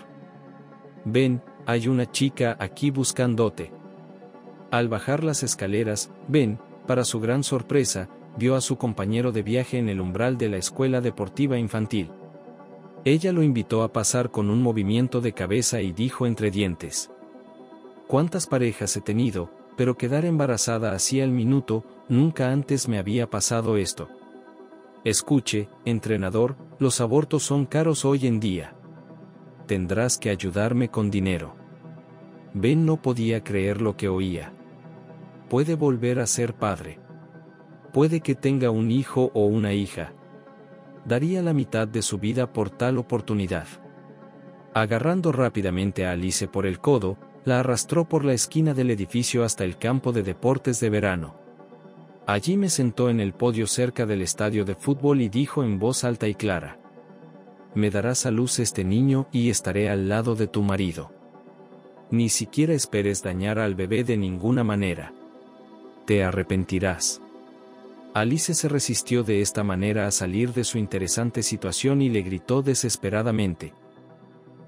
Ben, hay una chica aquí buscándote. Al bajar las escaleras, Ben, para su gran sorpresa, vio a su compañero de viaje en el umbral de la escuela deportiva infantil. Ella lo invitó a pasar con un movimiento de cabeza y dijo entre dientes: «¿Cuántas parejas he tenido? Pero quedar embarazada así al minuto, nunca antes me había pasado esto. Escuche, entrenador, los abortos son caros hoy en día. Tendrás que ayudarme con dinero». Ben no podía creer lo que oía. Puede volver a ser padre. Puede que tenga un hijo o una hija. Daría la mitad de su vida por tal oportunidad. Agarrando rápidamente a Alice por el codo, la arrastró por la esquina del edificio hasta el campo de deportes de verano. Allí me sentó en el podio cerca del estadio de fútbol y dijo en voz alta y clara: «Me darás a luz este niño y estaré al lado de tu marido. Ni siquiera esperes dañar al bebé de ninguna manera. Te arrepentirás». Alice se resistió de esta manera a salir de su interesante situación y le gritó desesperadamente: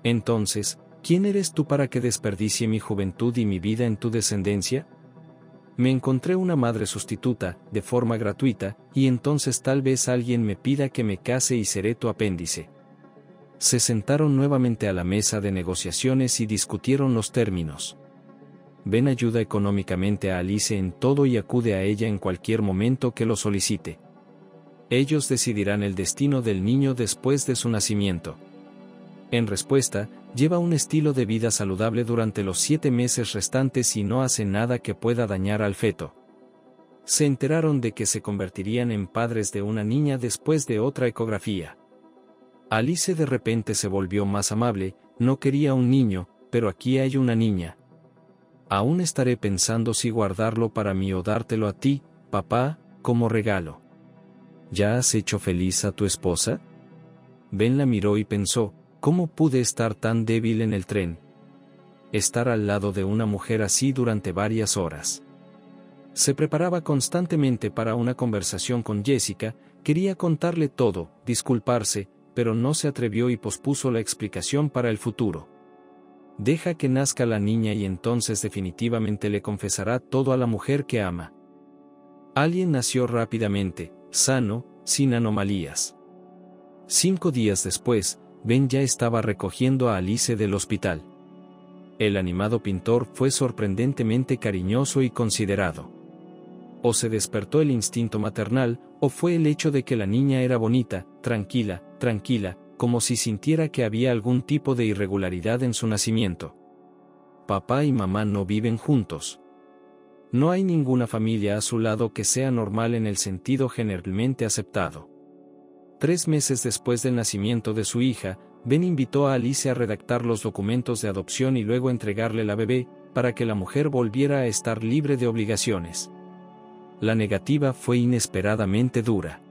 «Entonces, ¿quién eres tú para que desperdicie mi juventud y mi vida en tu descendencia? Me encontré una madre sustituta, de forma gratuita, y entonces tal vez alguien me pida que me case y seré tu apéndice». Se sentaron nuevamente a la mesa de negociaciones y discutieron los términos. Ben ayuda económicamente a Alice en todo y acude a ella en cualquier momento que lo solicite. Ellos decidirán el destino del niño después de su nacimiento. En respuesta, lleva un estilo de vida saludable durante los 7 meses restantes y no hace nada que pueda dañar al feto. Se enteraron de que se convertirían en padres de una niña después de otra ecografía. Alice de repente se volvió más amable. No quería un niño, pero aquí hay una niña. Aún estaré pensando si guardarlo para mí o dártelo a ti, papá, como regalo. ¿Ya has hecho feliz a tu esposa? Ben la miró y pensó: ¿cómo pude estar tan débil en el tren? Estar al lado de una mujer así durante varias horas. Se preparaba constantemente para una conversación con Jessica, quería contarle todo, disculparse, pero no se atrevió y pospuso la explicación para el futuro. Deja que nazca la niña y entonces definitivamente le confesará todo a la mujer que ama. Alguien nació rápidamente, sano, sin anomalías. 5 días después, Ben ya estaba recogiendo a Alice del hospital. El animado pintor fue sorprendentemente cariñoso y considerado. O se despertó el instinto maternal, o fue el hecho de que la niña era bonita, tranquila, como si sintiera que había algún tipo de irregularidad en su nacimiento. Papá y mamá no viven juntos. No hay ninguna familia a su lado que sea normal en el sentido generalmente aceptado. 3 meses después del nacimiento de su hija, Ben invitó a Alice a redactar los documentos de adopción y luego entregarle la bebé, para que la mujer volviera a estar libre de obligaciones. La negativa fue inesperadamente dura.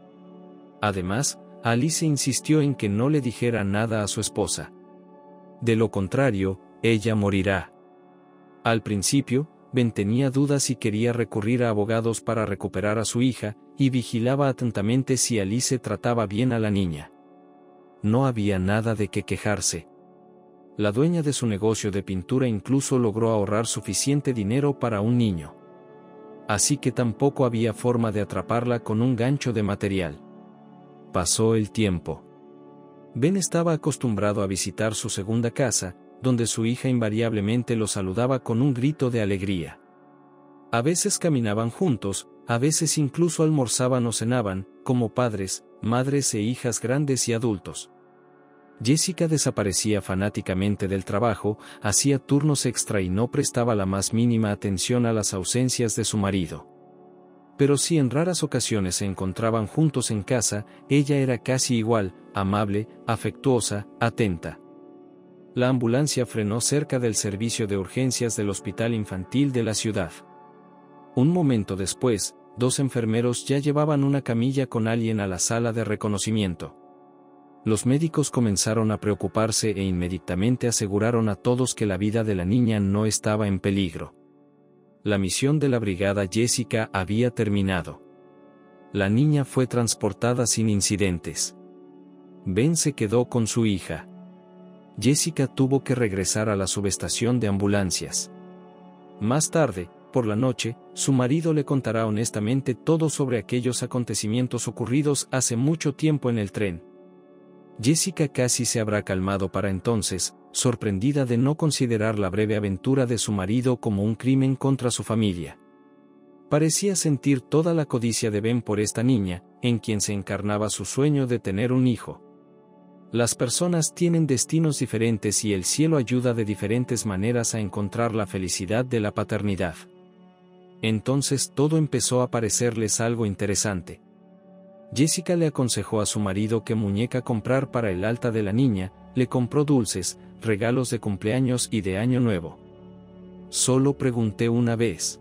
Además, Alice insistió en que no le dijera nada a su esposa. De lo contrario, ella morirá. Al principio, Ben tenía dudas y quería recurrir a abogados para recuperar a su hija, y vigilaba atentamente si Alice trataba bien a la niña. No había nada de qué quejarse. La dueña de su negocio de pintura incluso logró ahorrar suficiente dinero para un niño. Así que tampoco había forma de atraparla con un gancho de material. Pasó el tiempo. Ben estaba acostumbrado a visitar su segunda casa, donde su hija invariablemente lo saludaba con un grito de alegría. A veces caminaban juntos, a veces incluso almorzaban o cenaban, como padres, madres e hijas grandes y adultos. Jessica desaparecía fanáticamente del trabajo, hacía turnos extra y no prestaba la más mínima atención a las ausencias de su marido. Pero si en raras ocasiones se encontraban juntos en casa, ella era casi igual, amable, afectuosa, atenta. La ambulancia frenó cerca del servicio de urgencias del hospital infantil de la ciudad. Un momento después, 2 enfermeros ya llevaban una camilla con alguien a la sala de reconocimiento. Los médicos comenzaron a preocuparse e inmediatamente aseguraron a todos que la vida de la niña no estaba en peligro. La misión de la brigada Jessica había terminado. La niña fue transportada sin incidentes. Ben se quedó con su hija. Jessica tuvo que regresar a la subestación de ambulancias. Más tarde, por la noche, su marido le contará honestamente todo sobre aquellos acontecimientos ocurridos hace mucho tiempo en el tren. Jessica casi se habrá calmado para entonces, sorprendida de no considerar la breve aventura de su marido como un crimen contra su familia. Parecía sentir toda la codicia de Ben por esta niña, en quien se encarnaba su sueño de tener un hijo. Las personas tienen destinos diferentes y el cielo ayuda de diferentes maneras a encontrar la felicidad de la paternidad. Entonces todo empezó a parecerles algo interesante. Jessica le aconsejó a su marido qué muñeca comprar para el alta de la niña, le compró dulces, regalos de cumpleaños y de Año Nuevo. Solo pregunté una vez.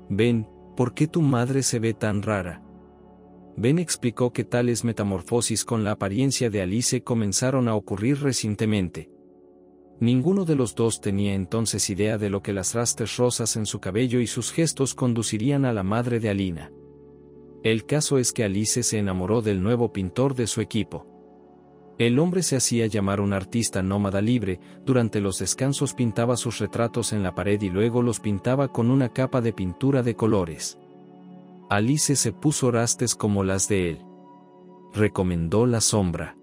Ben, ¿por qué tu madre se ve tan rara? Ben explicó que tales metamorfosis con la apariencia de Alice comenzaron a ocurrir recientemente. Ninguno de los dos tenía entonces idea de lo que las rastas rosas en su cabello y sus gestos conducirían a la madre de Alina. El caso es que Alice se enamoró del nuevo pintor de su equipo. El hombre se hacía llamar un artista nómada libre, durante los descansos pintaba sus retratos en la pared y luego los pintaba con una capa de pintura de colores. Alice se puso rastas como las de él. Recomendó la sombra.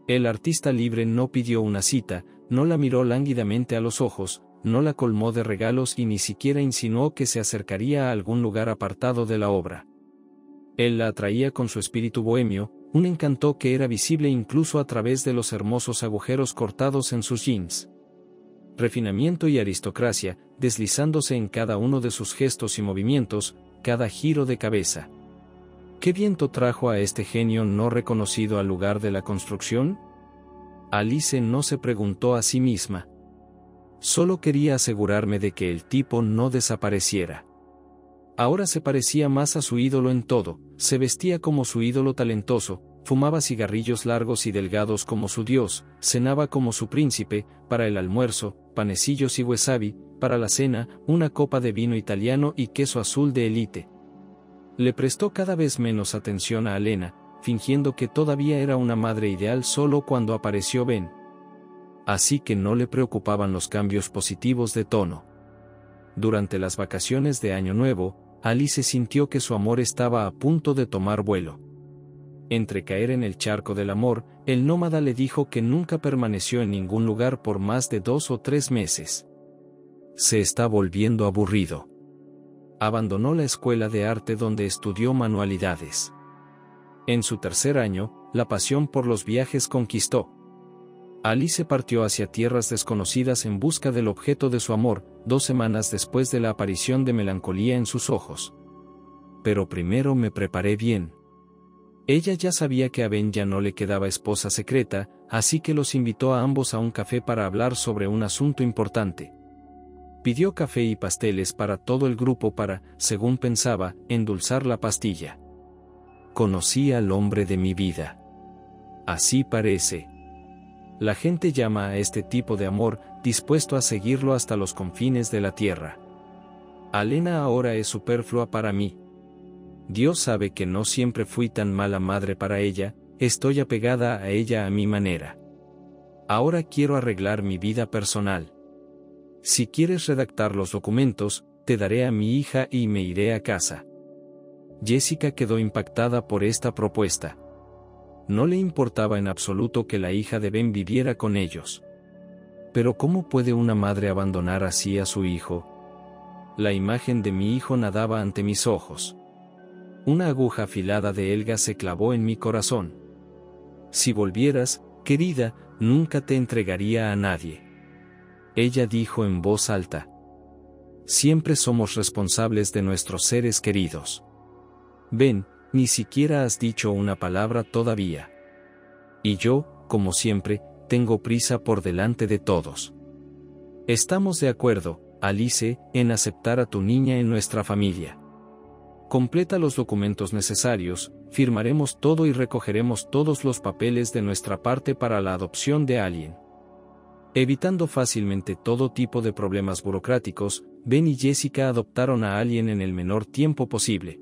El artista libre no pidió una cita, no la miró lánguidamente a los ojos, no la colmó de regalos y ni siquiera insinuó que se acercaría a algún lugar apartado de la obra. Él la atraía con su espíritu bohemio, un encanto que era visible incluso a través de los hermosos agujeros cortados en sus jeans. Refinamiento y aristocracia, deslizándose en cada uno de sus gestos y movimientos, cada giro de cabeza. ¿Qué viento trajo a este genio no reconocido al lugar de la construcción? Alice no se preguntó a sí misma. Solo quería asegurarme de que el tipo no desapareciera. Ahora se parecía más a su ídolo en todo, se vestía como su ídolo talentoso, fumaba cigarrillos largos y delgados como su dios, cenaba como su príncipe, para el almuerzo, panecillos y wasabi, para la cena, una copa de vino italiano y queso azul de élite. Le prestó cada vez menos atención a Alena, fingiendo que todavía era una madre ideal solo cuando apareció Ben. Así que no le preocupaban los cambios positivos de tono. Durante las vacaciones de Año Nuevo, Alice sintió que su amor estaba a punto de tomar vuelo. Entre caer en el charco del amor, el nómada le dijo que nunca permaneció en ningún lugar por más de 2 o 3 meses. Se está volviendo aburrido. Abandonó la escuela de arte donde estudió manualidades. En su tercer año, la pasión por los viajes conquistó. Alice partió hacia tierras desconocidas en busca del objeto de su amor, 2 semanas después de la aparición de melancolía en sus ojos. Pero primero me preparé bien. Ella ya sabía que a Ben ya no le quedaba esposa secreta, así que los invitó a ambos a un café para hablar sobre un asunto importante. Pidió café y pasteles para todo el grupo para, según pensaba, endulzar la pastilla. Conocí al hombre de mi vida. Así parece. La gente llama a este tipo de amor, dispuesto a seguirlo hasta los confines de la tierra. Alena ahora es superflua para mí. Dios sabe que no siempre fui tan mala madre para ella, estoy apegada a ella a mi manera. Ahora quiero arreglar mi vida personal. Si quieres redactar los documentos, te daré a mi hija y me iré a casa. Jessica quedó impactada por esta propuesta. No le importaba en absoluto que la hija de Ben viviera con ellos. Pero ¿cómo puede una madre abandonar así a su hijo? La imagen de mi hijo nadaba ante mis ojos. Una aguja afilada de Helga se clavó en mi corazón. Si volvieras, querida, nunca te entregaría a nadie. Ella dijo en voz alta. Siempre somos responsables de nuestros seres queridos. Ben, ni siquiera has dicho una palabra todavía. Y yo, como siempre, tengo prisa por delante de todos. Estamos de acuerdo, Alice, en aceptar a tu niña en nuestra familia. Completa los documentos necesarios, firmaremos todo y recogeremos todos los papeles de nuestra parte para la adopción de Alien. Evitando fácilmente todo tipo de problemas burocráticos, Ben y Jessica adoptaron a Alien en el menor tiempo posible.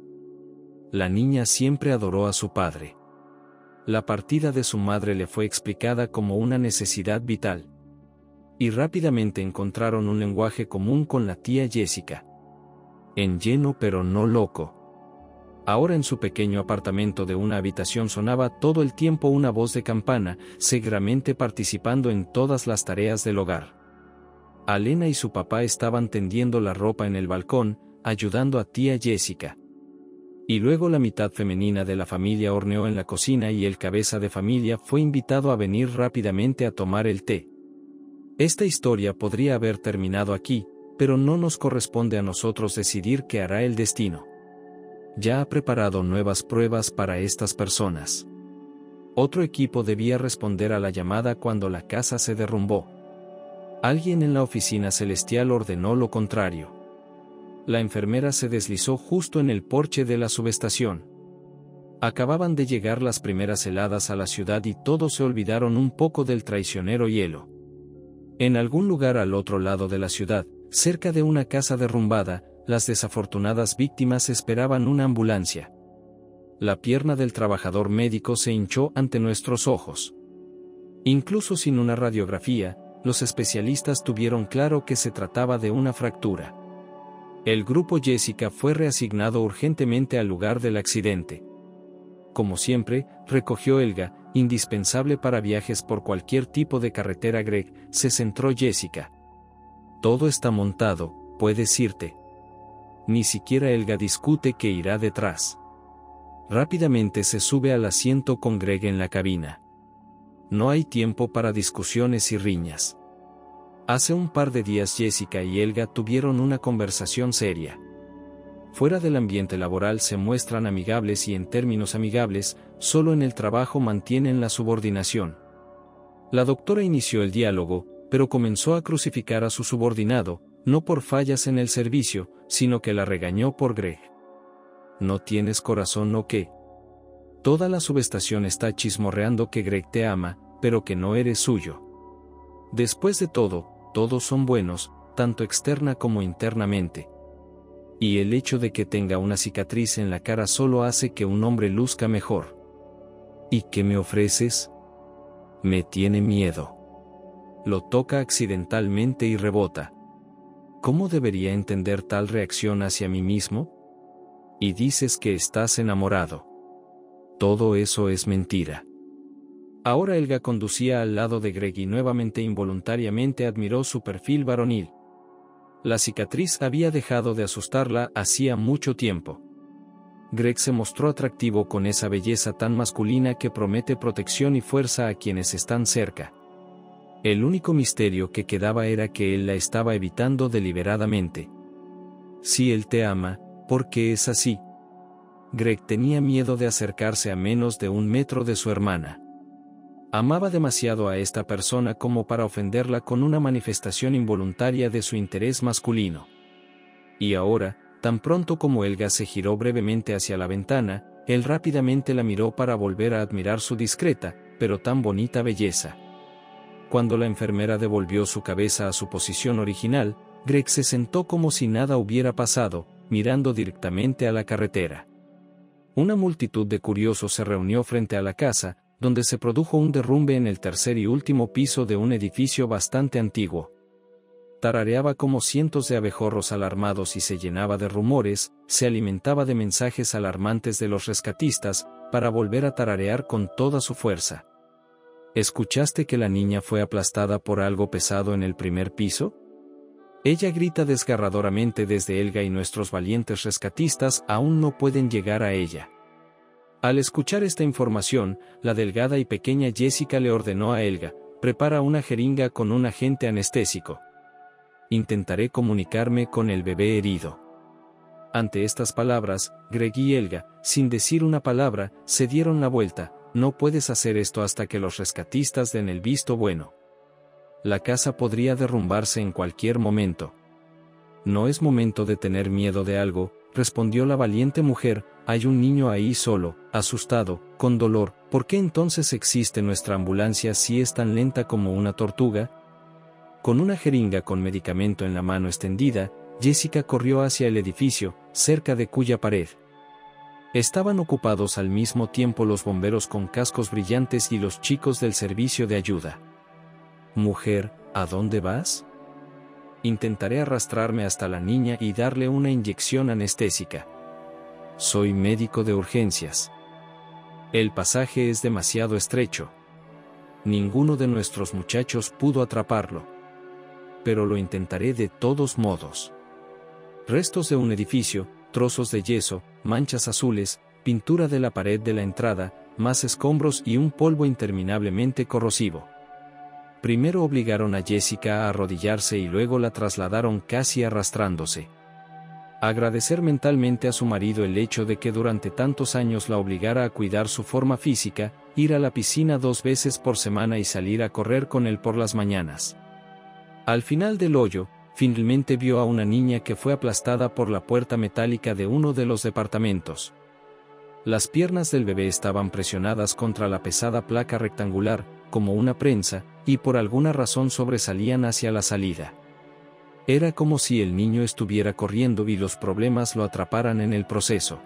La niña siempre adoró a su padre. La partida de su madre le fue explicada como una necesidad vital. Y rápidamente encontraron un lenguaje común con la tía Jessica. En lleno pero no loco. Ahora en su pequeño apartamento de una habitación sonaba todo el tiempo una voz de campana, seguramente participando en todas las tareas del hogar. Alena y su papá estaban tendiendo la ropa en el balcón, ayudando a tía Jessica. Y luego la mitad femenina de la familia horneó en la cocina y el cabeza de familia fue invitado a venir rápidamente a tomar el té. Esta historia podría haber terminado aquí, pero no nos corresponde a nosotros decidir qué hará el destino. Ya ha preparado nuevas pruebas para estas personas. Otro equipo debía responder a la llamada cuando la casa se derrumbó. Alguien en la oficina celestial ordenó lo contrario. La enfermera se deslizó justo en el porche de la subestación. Acababan de llegar las primeras heladas a la ciudad y todos se olvidaron un poco del traicionero hielo. En algún lugar al otro lado de la ciudad, cerca de una casa derrumbada, las desafortunadas víctimas esperaban una ambulancia. La pierna del trabajador médico se hinchó ante nuestros ojos. Incluso sin una radiografía, los especialistas tuvieron claro que se trataba de una fractura. El grupo Jessica fue reasignado urgentemente al lugar del accidente. Como siempre, recogió Helga, indispensable para viajes por cualquier tipo de carretera. Greg, se centró Jessica. Todo está montado, puedes irte. Ni siquiera Helga discute que irá detrás. Rápidamente se sube al asiento con Greg en la cabina. No hay tiempo para discusiones y riñas. Hace un par de días Jessica y Helga tuvieron una conversación seria. Fuera del ambiente laboral se muestran amigables y en términos amigables, solo en el trabajo mantienen la subordinación. La doctora inició el diálogo, pero comenzó a crucificar a su subordinado, no por fallas en el servicio, sino que la regañó por Greg. ¿No tienes corazón o qué? Toda la subestación está chismorreando que Greg te ama, pero que no eres suyo. Después de todo, todos son buenos, tanto externa como internamente. Y el hecho de que tenga una cicatriz en la cara solo hace que un hombre luzca mejor. ¿Y qué me ofreces? Me tiene miedo. Lo toca accidentalmente y rebota. ¿Cómo debería entender tal reacción hacia mí mismo? Y dices que estás enamorado. Todo eso es mentira. Ahora Helga conducía al lado de Greg y nuevamente involuntariamente admiró su perfil varonil. La cicatriz había dejado de asustarla hacía mucho tiempo. Greg se mostró atractivo con esa belleza tan masculina que promete protección y fuerza a quienes están cerca. El único misterio que quedaba era que él la estaba evitando deliberadamente. Si él te ama, ¿por qué es así? Greg tenía miedo de acercarse a menos de 1 metro de su hermana. Amaba demasiado a esta persona como para ofenderla con una manifestación involuntaria de su interés masculino. Y ahora, tan pronto como Helga se giró brevemente hacia la ventana, él rápidamente la miró para volver a admirar su discreta, pero tan bonita belleza. Cuando la enfermera devolvió su cabeza a su posición original, Greg se sentó como si nada hubiera pasado, mirando directamente a la carretera. Una multitud de curiosos se reunió frente a la casa, donde se produjo un derrumbe en el tercer y último piso de un edificio bastante antiguo. Tarareaba como cientos de abejorros alarmados y se llenaba de rumores, se alimentaba de mensajes alarmantes de los rescatistas, para volver a tararear con toda su fuerza. ¿Escuchaste que la niña fue aplastada por algo pesado en el primer piso? Ella grita desgarradoramente desde Helga y nuestros valientes rescatistas aún no pueden llegar a ella. Al escuchar esta información, la delgada y pequeña Jessica le ordenó a Helga, prepara una jeringa con un agente anestésico. Intentaré comunicarme con el bebé herido. Ante estas palabras, Greg y Helga, sin decir una palabra, se dieron la vuelta. No puedes hacer esto hasta que los rescatistas den el visto bueno. La casa podría derrumbarse en cualquier momento. No es momento de tener miedo de algo, respondió la valiente mujer. Hay un niño ahí solo, asustado, con dolor. ¿Por qué entonces existe nuestra ambulancia si es tan lenta como una tortuga? Con una jeringa con medicamento en la mano extendida, Jessica corrió hacia el edificio, cerca de cuya pared estaban ocupados al mismo tiempo los bomberos con cascos brillantes y los chicos del servicio de ayuda. Mujer, ¿a dónde vas? Intentaré arrastrarme hasta la niña y darle una inyección anestésica. Soy médico de urgencias. El pasaje es demasiado estrecho. Ninguno de nuestros muchachos pudo atraparlo. Pero lo intentaré de todos modos. Restos de un edificio, trozos de yeso, manchas azules, pintura de la pared de la entrada, más escombros y un polvo interminablemente corrosivo. Primero obligaron a Jessica a arrodillarse y luego la trasladaron casi arrastrándose. Agradecer mentalmente a su marido el hecho de que durante tantos años la obligara a cuidar su forma física, ir a la piscina 2 veces por semana y salir a correr con él por las mañanas. Al final del hoyo, finalmente vio a una niña que fue aplastada por la puerta metálica de uno de los departamentos. Las piernas del bebé estaban presionadas contra la pesada placa rectangular, como una prensa, y por alguna razón sobresalían hacia la salida. Era como si el niño estuviera corriendo y los problemas lo atraparan en el proceso.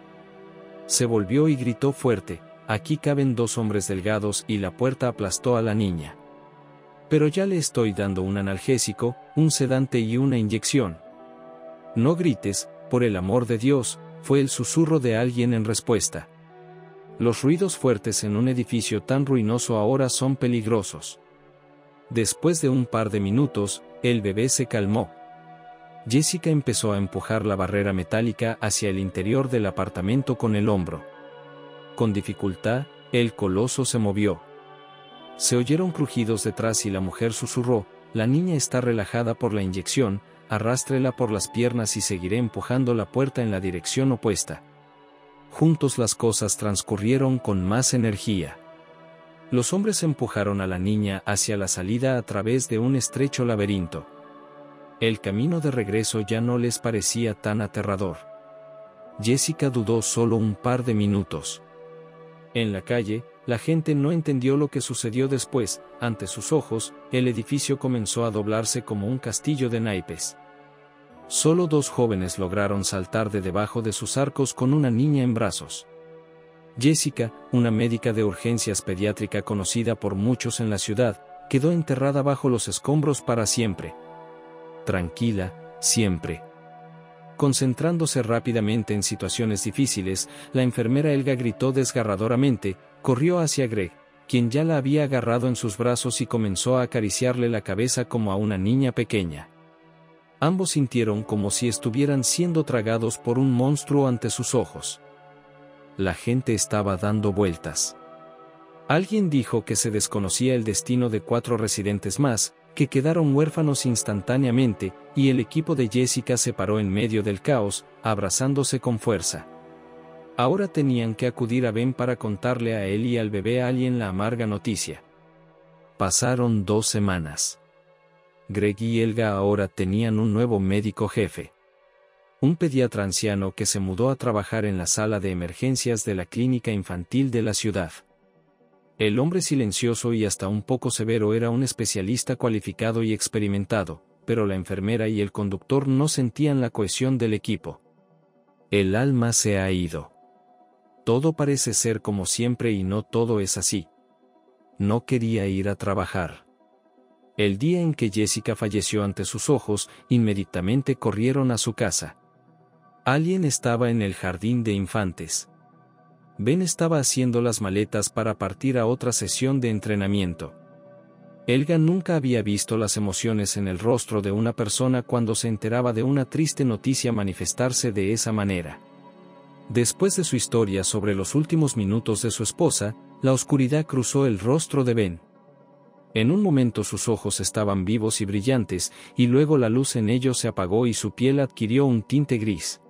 Se volvió y gritó fuerte: «Aquí caben 2 hombres delgados», y la puerta aplastó a la niña. «Pero ya le estoy dando un analgésico, un sedante y una inyección». «No grites, por el amor de Dios», fue el susurro de alguien en respuesta. Los ruidos fuertes en un edificio tan ruinoso ahora son peligrosos. Después de un par de minutos, el bebé se calmó. Jessica empezó a empujar la barrera metálica hacia el interior del apartamento con el hombro. Con dificultad, el coloso se movió. Se oyeron crujidos detrás y la mujer susurró: «La niña está relajada por la inyección, arrástrela por las piernas y seguiré empujando la puerta en la dirección opuesta». Juntos las cosas transcurrieron con más energía. Los hombres empujaron a la niña hacia la salida a través de un estrecho laberinto. El camino de regreso ya no les parecía tan aterrador. Jessica dudó solo un par de minutos. En la calle, la gente no entendió lo que sucedió después. Ante sus ojos, el edificio comenzó a doblarse como un castillo de naipes. Solo 2 jóvenes lograron saltar de debajo de sus arcos con una niña en brazos. Jessica, una médica de urgencias pediátrica conocida por muchos en la ciudad, quedó enterrada bajo los escombros para siempre. Tranquila, siempre. Concentrándose rápidamente en situaciones difíciles, la enfermera Elga gritó desgarradoramente, corrió hacia Greg, quien ya la había agarrado en sus brazos y comenzó a acariciarle la cabeza como a una niña pequeña. Ambos sintieron como si estuvieran siendo tragados por un monstruo ante sus ojos. La gente estaba dando vueltas. Alguien dijo que se desconocía el destino de 4 residentes más, que quedaron huérfanos instantáneamente, y el equipo de Jessica se paró en medio del caos, abrazándose con fuerza. Ahora tenían que acudir a Ben para contarle a él y al bebé Alien la amarga noticia. Pasaron 2 semanas. Greg y Elga ahora tenían un nuevo médico jefe. Un pediatra anciano que se mudó a trabajar en la sala de emergencias de la clínica infantil de la ciudad. El hombre silencioso y hasta un poco severo era un especialista cualificado y experimentado, pero la enfermera y el conductor no sentían la cohesión del equipo. El alma se ha ido. Todo parece ser como siempre y no todo es así. No quería ir a trabajar. El día en que Jessica falleció ante sus ojos, inmediatamente corrieron a su casa. Alien estaba en el jardín de infantes. Ben estaba haciendo las maletas para partir a otra sesión de entrenamiento. Elga nunca había visto las emociones en el rostro de una persona cuando se enteraba de una triste noticia manifestarse de esa manera. Después de su historia sobre los últimos minutos de su esposa, la oscuridad cruzó el rostro de Ben. En un momento sus ojos estaban vivos y brillantes, y luego la luz en ellos se apagó y su piel adquirió un tinte gris.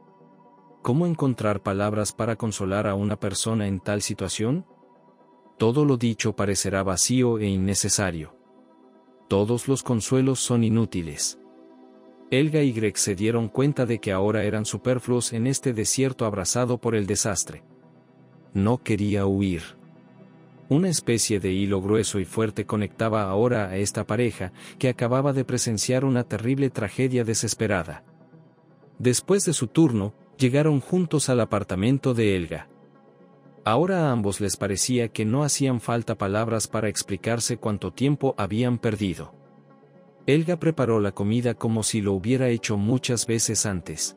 ¿Cómo encontrar palabras para consolar a una persona en tal situación? Todo lo dicho parecerá vacío e innecesario. Todos los consuelos son inútiles. Elga y Greg se dieron cuenta de que ahora eran superfluos en este desierto abrasado por el desastre. No quería huir. Una especie de hilo grueso y fuerte conectaba ahora a esta pareja, que acababa de presenciar una terrible tragedia desesperada. Después de su turno, llegaron juntos al apartamento de Elga. Ahora a ambos les parecía que no hacían falta palabras para explicarse cuánto tiempo habían perdido. Elga preparó la comida como si lo hubiera hecho muchas veces antes.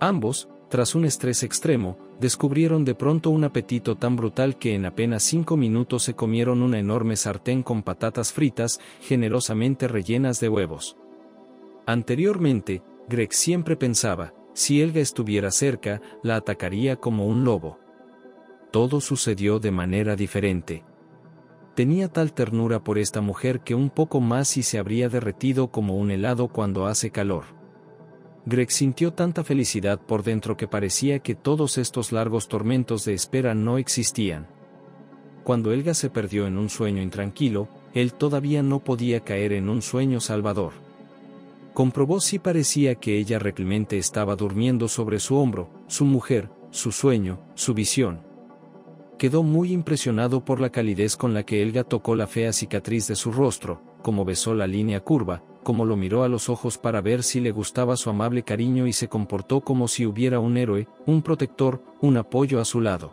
Ambos, tras un estrés extremo, descubrieron de pronto un apetito tan brutal que en apenas 5 minutos se comieron una enorme sartén con patatas fritas, generosamente rellenas de huevos. Anteriormente, Greg siempre pensaba, si Helga estuviera cerca, la atacaría como un lobo. Todo sucedió de manera diferente. Tenía tal ternura por esta mujer que un poco más y se habría derretido como un helado cuando hace calor. Greg sintió tanta felicidad por dentro que parecía que todos estos largos tormentos de espera no existían. Cuando Helga se perdió en un sueño intranquilo, él todavía no podía caer en un sueño salvador. Comprobó si parecía que ella realmente estaba durmiendo sobre su hombro, su mujer, su sueño, su visión. Quedó muy impresionado por la calidez con la que Helga tocó la fea cicatriz de su rostro, cómo besó la línea curva, cómo lo miró a los ojos para ver si le gustaba su amable cariño y se comportó como si hubiera un héroe, un protector, un apoyo a su lado.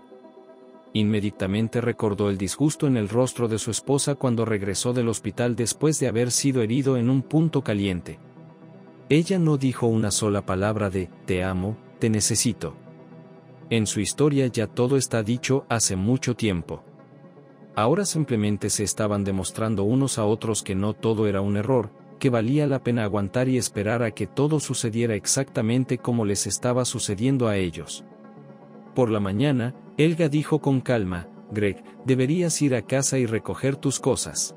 Inmediatamente recordó el disgusto en el rostro de su esposa cuando regresó del hospital después de haber sido herido en un punto caliente. Ella no dijo una sola palabra de «te amo, te necesito». En su historia ya todo está dicho hace mucho tiempo. Ahora simplemente se estaban demostrando unos a otros que no todo era un error, que valía la pena aguantar y esperar a que todo sucediera exactamente como les estaba sucediendo a ellos. Por la mañana, Helga dijo con calma, «Greg, deberías ir a casa y recoger tus cosas.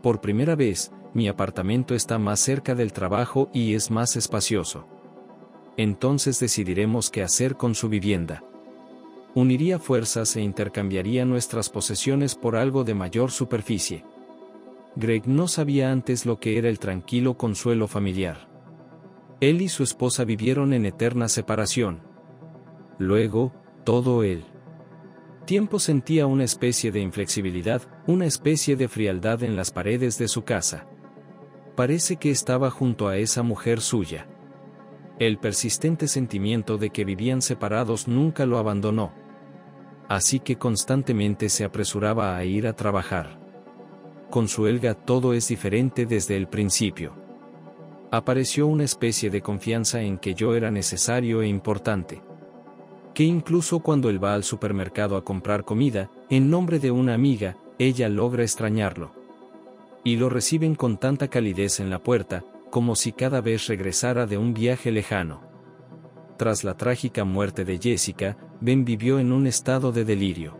Por primera vez, mi apartamento está más cerca del trabajo y es más espacioso. Entonces decidiremos qué hacer con su vivienda. Uniría fuerzas e intercambiaría nuestras posesiones por algo de mayor superficie». Greg no sabía antes lo que era el tranquilo consuelo familiar. Él y su esposa vivieron en eterna separación. Luego, todo el tiempo sentía una especie de inflexibilidad, una especie de frialdad en las paredes de su casa. Parece que estaba junto a esa mujer suya. El persistente sentimiento de que vivían separados nunca lo abandonó. Así que constantemente se apresuraba a ir a trabajar. Con su Helga todo es diferente desde el principio. Apareció una especie de confianza en que yo era necesario e importante. Que incluso cuando él va al supermercado a comprar comida, en nombre de una amiga, ella logra extrañarlo. Y lo reciben con tanta calidez en la puerta, como si cada vez regresara de un viaje lejano. Tras la trágica muerte de Jessica, Ben vivió en un estado de delirio.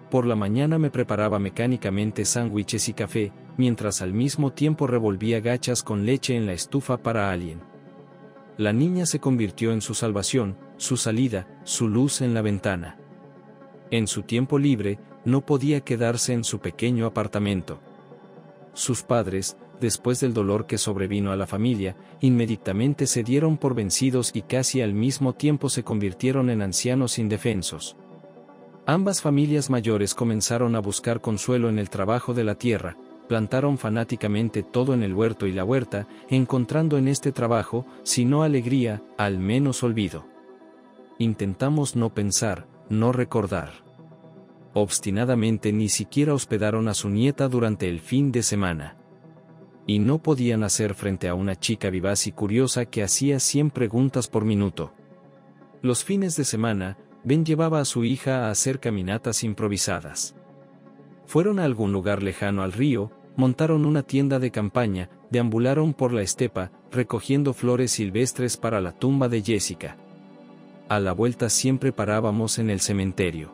Por la mañana me preparaba mecánicamente sándwiches y café, mientras al mismo tiempo revolvía gachas con leche en la estufa para alguien. La niña se convirtió en su salvación, su salida, su luz en la ventana. En su tiempo libre, no podía quedarse en su pequeño apartamento. Sus padres, después del dolor que sobrevino a la familia, inmediatamente se dieron por vencidos y casi al mismo tiempo se convirtieron en ancianos indefensos. Ambas familias mayores comenzaron a buscar consuelo en el trabajo de la tierra, plantaron fanáticamente todo en el huerto y la huerta, encontrando en este trabajo, si no alegría, al menos olvido. Intentamos no pensar, no recordar. Obstinadamente ni siquiera hospedaron a su nieta durante el fin de semana. Y no podían hacer frente a una chica vivaz y curiosa que hacía 100 preguntas por minuto. Los fines de semana, Ben llevaba a su hija a hacer caminatas improvisadas. Fueron a algún lugar lejano al río, montaron una tienda de campaña, deambularon por la estepa, recogiendo flores silvestres para la tumba de Jessica. A la vuelta siempre parábamos en el cementerio.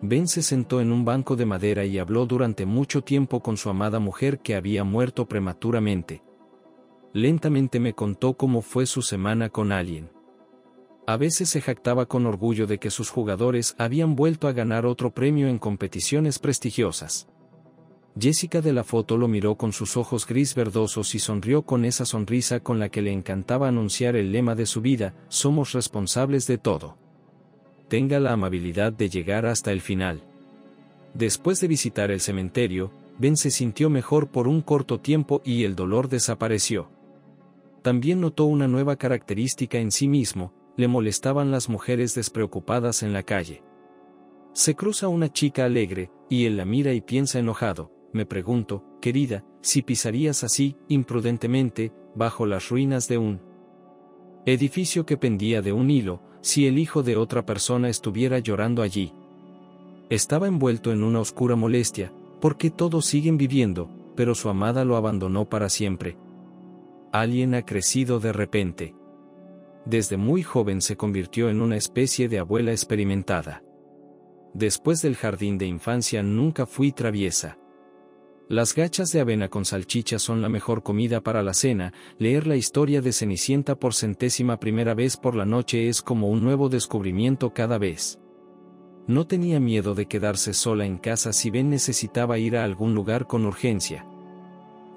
Ben se sentó en un banco de madera y habló durante mucho tiempo con su amada mujer que había muerto prematuramente. Lentamente me contó cómo fue su semana con alguien. A veces se jactaba con orgullo de que sus jugadores habían vuelto a ganar otro premio en competiciones prestigiosas. Jessica de la foto lo miró con sus ojos gris verdosos y sonrió con esa sonrisa con la que le encantaba anunciar el lema de su vida: somos responsables de todo. Tenga la amabilidad de llegar hasta el final. Después de visitar el cementerio, Ben se sintió mejor por un corto tiempo y el dolor desapareció. También notó una nueva característica en sí mismo: le molestaban las mujeres despreocupadas en la calle. Se cruza una chica alegre, y él la mira y piensa enojado. Me pregunto, querida, si pisarías así, imprudentemente, bajo las ruinas de un edificio que pendía de un hilo, si el hijo de otra persona estuviera llorando allí. Estaba envuelto en una oscura molestia, porque todos siguen viviendo, pero su amada lo abandonó para siempre. Alguien ha crecido de repente. Desde muy joven se convirtió en una especie de abuela experimentada. Después del jardín de infancia nunca fui traviesa. Las gachas de avena con salchicha son la mejor comida para la cena. Leer la historia de Cenicienta por 100ª vez por la noche es como un nuevo descubrimiento cada vez. No tenía miedo de quedarse sola en casa si Ben necesitaba ir a algún lugar con urgencia.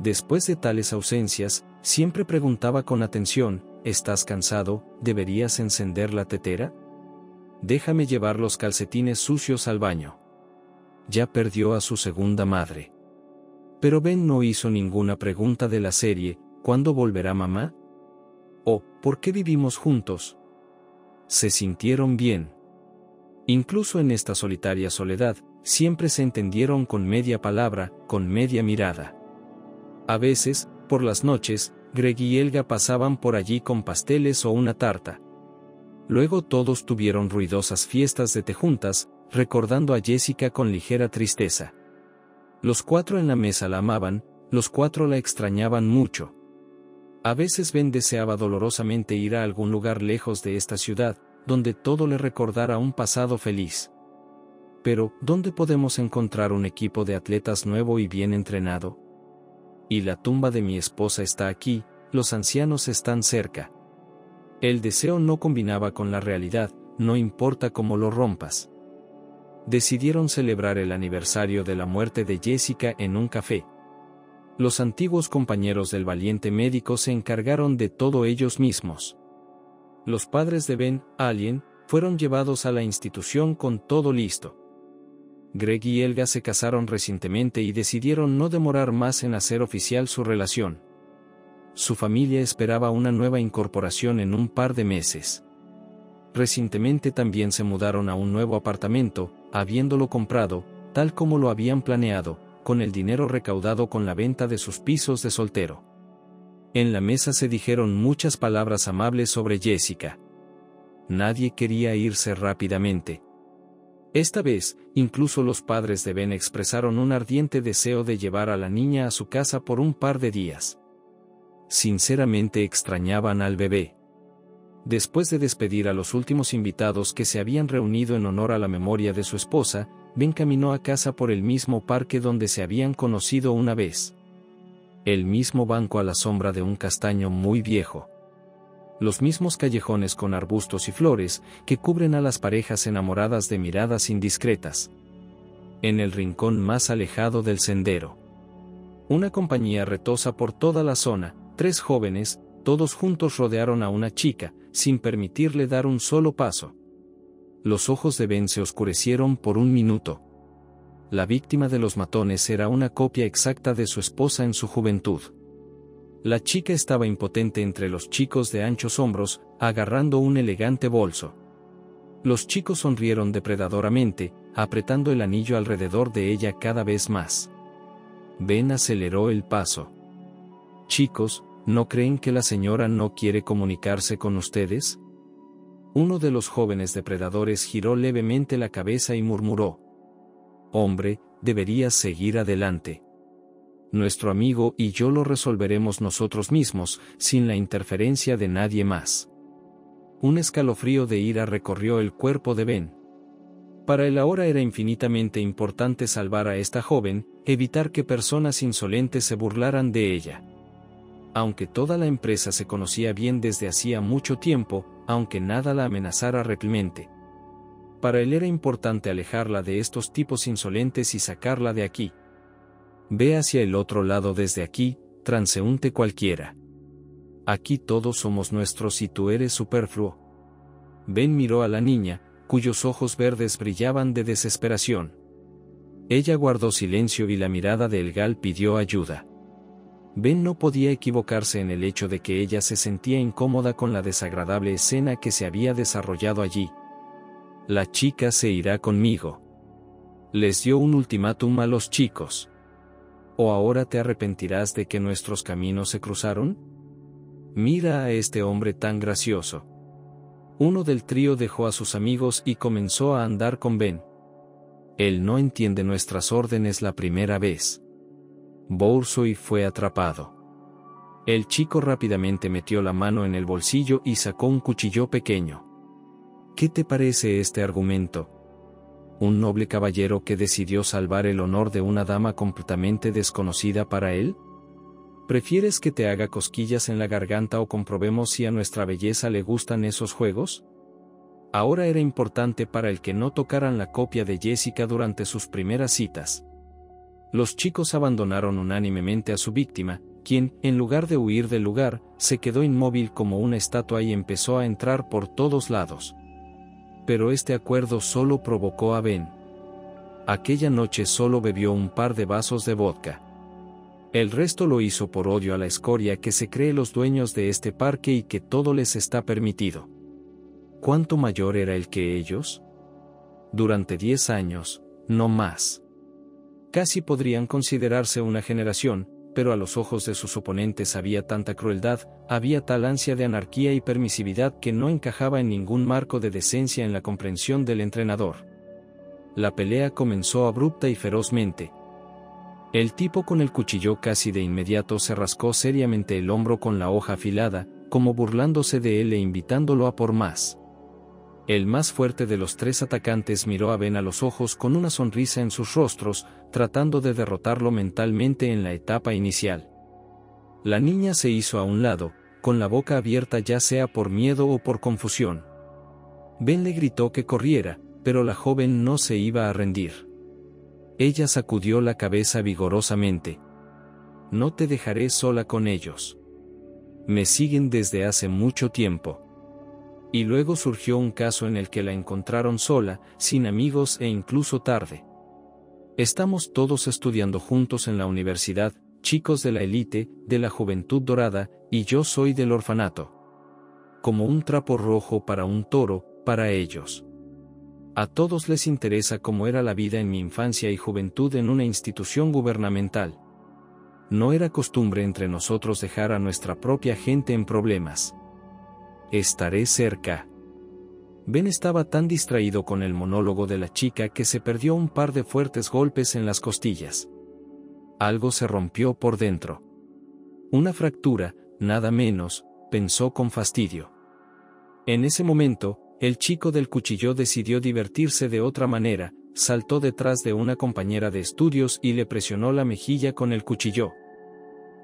Después de tales ausencias, siempre preguntaba con atención: ¿estás cansado? ¿Deberías encender la tetera? Déjame llevar los calcetines sucios al baño. Ya perdió a su segunda madre. Pero Ben no hizo ninguna pregunta de la serie: ¿cuándo volverá mamá? ¿O por qué vivimos juntos? Se sintieron bien. Incluso en esta solitaria soledad, siempre se entendieron con media palabra, con media mirada. A veces, por las noches, Greg y Helga pasaban por allí con pasteles o una tarta. Luego todos tuvieron ruidosas fiestas de té juntas, recordando a Jessica con ligera tristeza. Los 4 en la mesa la amaban, los 4 la extrañaban mucho. A veces Ben deseaba dolorosamente ir a algún lugar lejos de esta ciudad, donde todo le recordara un pasado feliz. Pero, ¿dónde podemos encontrar un equipo de atletas nuevo y bien entrenado? Y la tumba de mi esposa está aquí, los ancianos están cerca. El deseo no combinaba con la realidad, no importa cómo lo rompas. Decidieron celebrar el aniversario de la muerte de Jessica en un café. Los antiguos compañeros del valiente médico se encargaron de todo ellos mismos. Los padres de Ben, Alien, fueron llevados a la institución con todo listo. Greg y Helga se casaron recientemente y decidieron no demorar más en hacer oficial su relación. Su familia esperaba una nueva incorporación en un par de meses. Recientemente también se mudaron a un nuevo apartamento, habiéndolo comprado, tal como lo habían planeado, con el dinero recaudado con la venta de sus pisos de soltero. En la mesa se dijeron muchas palabras amables sobre Jessica. Nadie quería irse rápidamente. Esta vez, incluso los padres de Ben expresaron un ardiente deseo de llevar a la niña a su casa por un par de días. Sinceramente extrañaban al bebé. Después de despedir a los últimos invitados que se habían reunido en honor a la memoria de su esposa, Ben caminó a casa por el mismo parque donde se habían conocido una vez. El mismo banco a la sombra de un castaño muy viejo. Los mismos callejones con arbustos y flores que cubren a las parejas enamoradas de miradas indiscretas. En el rincón más alejado del sendero. Una compañía retosa por toda la zona, 3 jóvenes, todos juntos rodearon a una chica, sin permitirle dar un solo paso. Los ojos de Ben se oscurecieron por un minuto. La víctima de los matones era una copia exacta de su esposa en su juventud. La chica estaba impotente entre los chicos de anchos hombros, agarrando un elegante bolso. Los chicos sonrieron depredadoramente, apretando el anillo alrededor de ella cada vez más. Ben aceleró el paso. Chicos, ¿no creen que la señora no quiere comunicarse con ustedes? Uno de los jóvenes depredadores giró levemente la cabeza y murmuró: hombre, deberías seguir adelante. Nuestro amigo y yo lo resolveremos nosotros mismos, sin la interferencia de nadie más. Un escalofrío de ira recorrió el cuerpo de Ben. Para él ahora era infinitamente importante salvar a esta joven, evitar que personas insolentes se burlaran de ella. Aunque toda la empresa se conocía bien desde hacía mucho tiempo, aunque nada la amenazara realmente. Para él era importante alejarla de estos tipos insolentes y sacarla de aquí. Ve hacia el otro lado desde aquí, transeúnte cualquiera. Aquí todos somos nuestros y tú eres superfluo. Ben miró a la niña, cuyos ojos verdes brillaban de desesperación. Ella guardó silencio y la mirada de Elgal pidió ayuda. Ben no podía equivocarse en el hecho de que ella se sentía incómoda con la desagradable escena que se había desarrollado allí. La chica se irá conmigo. Les dio un ultimátum a los chicos. ¿O ahora te arrepentirás de que nuestros caminos se cruzaron? Mira a este hombre tan gracioso. Uno del trío dejó a sus amigos y comenzó a andar con Ben. Él no entiende nuestras órdenes la primera vez. Boursoy fue atrapado. El chico rápidamente metió la mano en el bolsillo y sacó un cuchillo pequeño. ¿Qué te parece este argumento? ¿Un noble caballero que decidió salvar el honor de una dama completamente desconocida para él? ¿Prefieres que te haga cosquillas en la garganta o comprobemos si a nuestra belleza le gustan esos juegos? Ahora era importante para él que no tocaran la copia de Jessica durante sus primeras citas. Los chicos abandonaron unánimemente a su víctima, quien, en lugar de huir del lugar, se quedó inmóvil como una estatua y empezó a entrar por todos lados. Pero este acuerdo solo provocó a Ben. Aquella noche solo bebió un par de vasos de vodka. El resto lo hizo por odio a la escoria que se cree los dueños de este parque y que todo les está permitido. ¿Cuánto mayor era él que ellos? Durante 10 años, no más. Casi podrían considerarse una generación, pero a los ojos de sus oponentes había tanta crueldad, había tal ansia de anarquía y permisividad que no encajaba en ningún marco de decencia en la comprensión del entrenador. La pelea comenzó abrupta y ferozmente. El tipo con el cuchillo casi de inmediato se rascó seriamente el hombro con la hoja afilada, como burlándose de él e invitándolo a por más. El más fuerte de los 3 atacantes miró a Ben a los ojos con una sonrisa en sus rostros, tratando de derrotarlo mentalmente en la etapa inicial. La niña se hizo a un lado, con la boca abierta ya sea por miedo o por confusión. Ben le gritó que corriera, pero la joven no se iba a rendir. Ella sacudió la cabeza vigorosamente. No te dejaré sola con ellos. Me siguen desde hace mucho tiempo. Y luego surgió un caso en el que la encontraron sola, sin amigos e incluso tarde. Estamos todos estudiando juntos en la universidad, chicos de la élite, de la juventud dorada, y yo soy del orfanato. Como un trapo rojo para un toro, para ellos. A todos les interesa cómo era la vida en mi infancia y juventud en una institución gubernamental. No era costumbre entre nosotros dejar a nuestra propia gente en problemas. Estaré cerca. Ben estaba tan distraído con el monólogo de la chica que se perdió un par de fuertes golpes en las costillas. Algo se rompió por dentro. Una fractura, nada menos, pensó con fastidio. En ese momento, el chico del cuchillo decidió divertirse de otra manera, saltó detrás de una compañera de estudios y le presionó la mejilla con el cuchillo.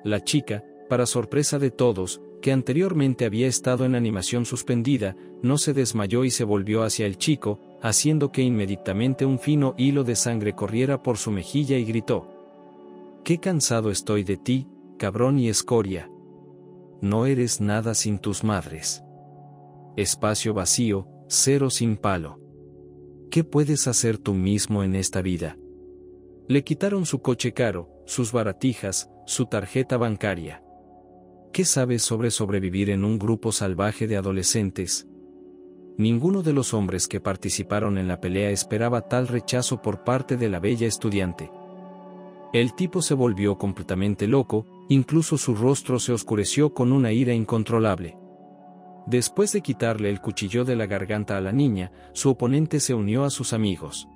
La chica, para sorpresa de todos, que anteriormente había estado en animación suspendida, no se desmayó y se volvió hacia el chico, haciendo que inmediatamente un fino hilo de sangre corriera por su mejilla y gritó: «¡Qué cansado estoy de ti, cabrón y escoria! No eres nada sin tus madres. Espacio vacío, cero sin palo. ¿Qué puedes hacer tú mismo en esta vida?». Le quitaron su coche caro, sus baratijas, su tarjeta bancaria. ¿Qué sabes sobre sobrevivir en un grupo salvaje de adolescentes? Ninguno de los hombres que participaron en la pelea esperaba tal rechazo por parte de la bella estudiante. El tipo se volvió completamente loco, incluso su rostro se oscureció con una ira incontrolable. Después de quitarle el cuchillo de la garganta a la niña, su oponente se unió a sus amigos.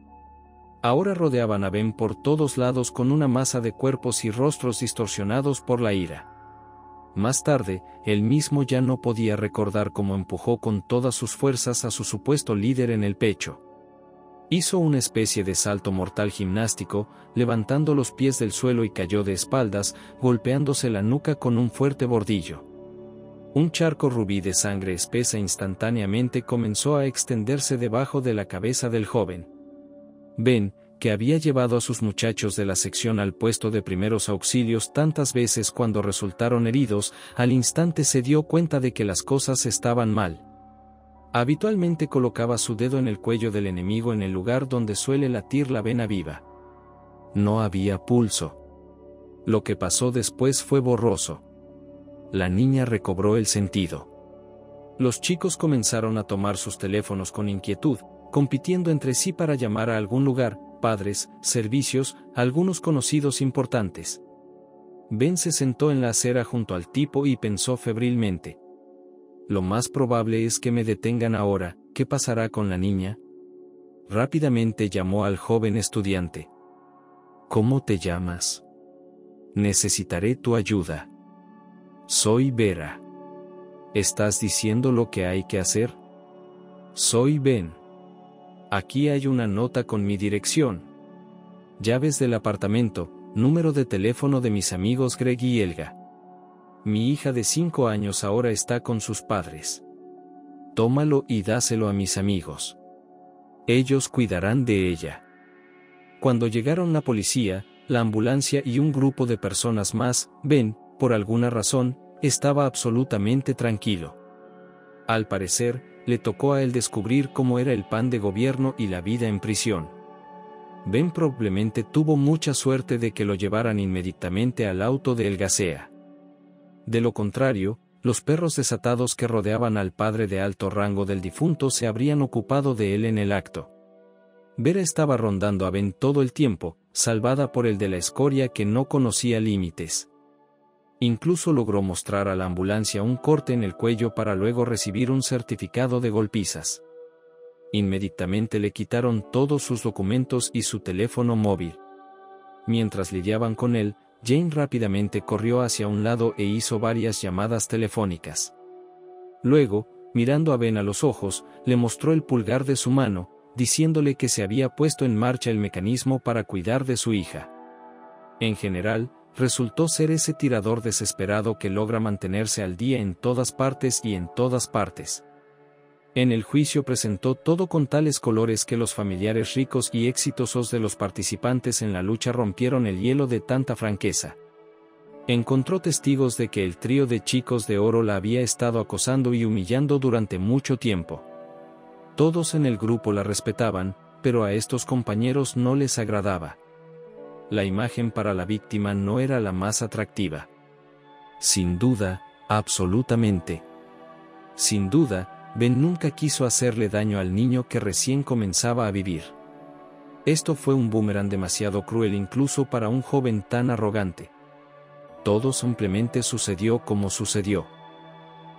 Ahora rodeaban a Ben por todos lados con una masa de cuerpos y rostros distorsionados por la ira. Más tarde, él mismo ya no podía recordar cómo empujó con todas sus fuerzas a su supuesto líder en el pecho. Hizo una especie de salto mortal gimnástico, levantando los pies del suelo y cayó de espaldas, golpeándose la nuca con un fuerte bordillo. Un charco rubí de sangre espesa instantáneamente comenzó a extenderse debajo de la cabeza del joven. Ben, que había llevado a sus muchachos de la sección al puesto de primeros auxilios tantas veces cuando resultaron heridos, al instante se dio cuenta de que las cosas estaban mal. Habitualmente colocaba su dedo en el cuello del enemigo en el lugar donde suele latir la vena viva. No había pulso. Lo que pasó después fue borroso. La niña recobró el sentido. Los chicos comenzaron a tomar sus teléfonos con inquietud, compitiendo entre sí para llamar a algún lugar, padres, servicios, algunos conocidos importantes. Ben se sentó en la acera junto al tipo y pensó febrilmente: lo más probable es que me detengan ahora. ¿Qué pasará con la niña? Rápidamente llamó al joven estudiante. ¿Cómo te llamas? Necesitaré tu ayuda. Soy Vera. ¿Estás diciendo lo que hay que hacer? Soy Ben. Aquí hay una nota con mi dirección. Llaves del apartamento, número de teléfono de mis amigos Greg y Elga. Mi hija de 5 años ahora está con sus padres. Tómalo y dáselo a mis amigos. Ellos cuidarán de ella. Cuando llegaron la policía, la ambulancia y un grupo de personas más, Ben, por alguna razón, estaba absolutamente tranquilo. Al parecer, le tocó a él descubrir cómo era el pan de gobierno y la vida en prisión. Ben probablemente tuvo mucha suerte de que lo llevaran inmediatamente al auto de Elga Sea. De lo contrario, los perros desatados que rodeaban al padre de alto rango del difunto se habrían ocupado de él en el acto. Vera estaba rondando a Ben todo el tiempo, salvada por el de la escoria que no conocía límites. Incluso logró mostrar a la ambulancia un corte en el cuello para luego recibir un certificado de golpizas. Inmediatamente le quitaron todos sus documentos y su teléfono móvil. Mientras lidiaban con él, Jane rápidamente corrió hacia un lado e hizo varias llamadas telefónicas. Luego, mirando a Ben a los ojos, le mostró el pulgar de su mano, diciéndole que se había puesto en marcha el mecanismo para cuidar de su hija. En general, resultó ser ese tirador desesperado que logra mantenerse al día en todas partes y en todas partes. En el juicio presentó todo con tales colores que los familiares ricos y exitosos de los participantes en la lucha rompieron el hielo de tanta franqueza. Encontró testigos de que el trío de chicos de oro la había estado acosando y humillando durante mucho tiempo. Todos en el grupo la respetaban, pero a estos compañeros no les agradaba. La imagen para la víctima no era la más atractiva. Sin duda, absolutamente. Sin duda, Ben nunca quiso hacerle daño al niño que recién comenzaba a vivir. Esto fue un boomerang demasiado cruel incluso para un joven tan arrogante. Todo simplemente sucedió como sucedió.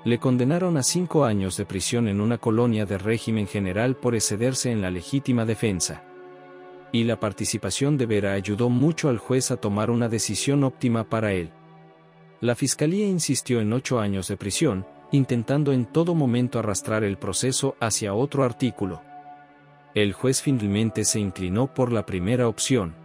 Le condenaron a 5 años de prisión en una colonia de régimen general por excederse en la legítima defensa. Y la participación de Vera ayudó mucho al juez a tomar una decisión óptima para él. La fiscalía insistió en 8 años de prisión, intentando en todo momento arrastrar el proceso hacia otro artículo. El juez finalmente se inclinó por la primera opción.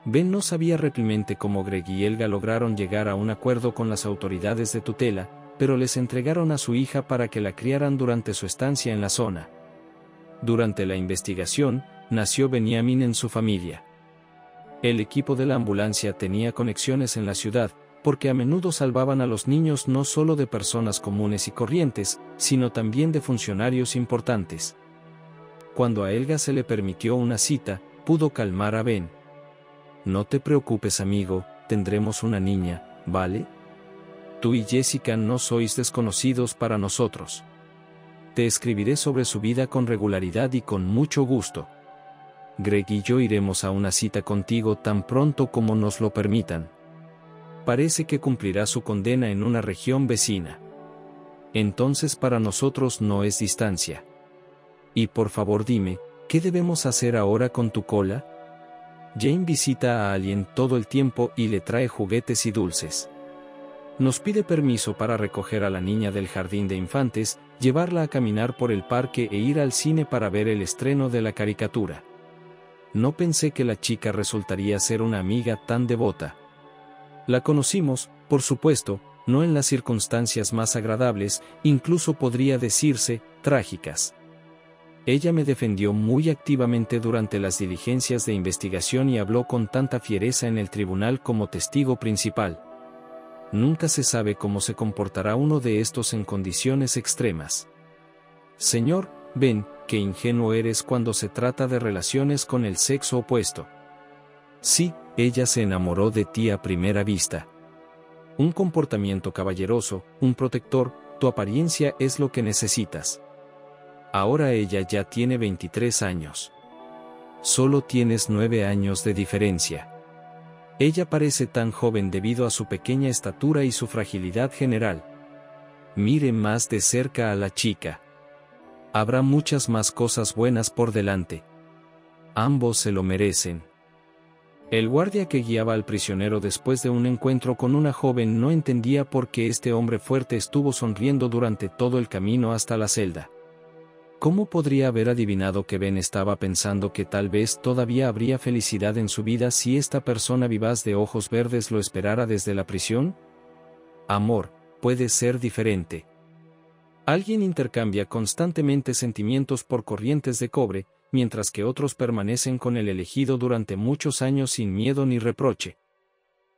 Ben no sabía realmente cómo Greg y Elga lograron llegar a un acuerdo con las autoridades de tutela, pero les entregaron a su hija para que la criaran durante su estancia en la zona. Durante la investigación, nació Benjamin en su familia. El equipo de la ambulancia tenía conexiones en la ciudad, porque a menudo salvaban a los niños no solo de personas comunes y corrientes, sino también de funcionarios importantes. Cuando a Elga se le permitió una cita, pudo calmar a Ben. No te preocupes, amigo, tendremos una niña, ¿vale? Tú y Jessica no sois desconocidos para nosotros. Te escribiré sobre su vida con regularidad y con mucho gusto. Greg y yo iremos a una cita contigo tan pronto como nos lo permitan. Parece que cumplirá su condena en una región vecina. Entonces para nosotros no es distancia. Y por favor dime, ¿qué debemos hacer ahora con tu cola? Jane visita a alguien todo el tiempo y le trae juguetes y dulces. Nos pide permiso para recoger a la niña del jardín de infantes, llevarla a caminar por el parque e ir al cine para ver el estreno de la caricatura. No pensé que la chica resultaría ser una amiga tan devota. La conocimos, por supuesto, no en las circunstancias más agradables, incluso podría decirse, trágicas. Ella me defendió muy activamente durante las diligencias de investigación y habló con tanta fiereza en el tribunal como testigo principal. Nunca se sabe cómo se comportará uno de estos en condiciones extremas. Señor, Ben, qué ingenuo eres cuando se trata de relaciones con el sexo opuesto. Sí, ella se enamoró de ti a primera vista. Un comportamiento caballeroso, un protector, tu apariencia es lo que necesitas. Ahora ella ya tiene 23 años. Solo tienes 9 años de diferencia. Ella parece tan joven debido a su pequeña estatura y su fragilidad general. Mire más de cerca a la chica. Habrá muchas más cosas buenas por delante. Ambos se lo merecen. El guardia que guiaba al prisionero después de un encuentro con una joven no entendía por qué este hombre fuerte estuvo sonriendo durante todo el camino hasta la celda. ¿Cómo podría haber adivinado que Ben estaba pensando que tal vez todavía habría felicidad en su vida si esta persona vivaz de ojos verdes lo esperara desde la prisión? Amor, puede ser diferente. Alguien intercambia constantemente sentimientos por corrientes de cobre, mientras que otros permanecen con el elegido durante muchos años sin miedo ni reproche.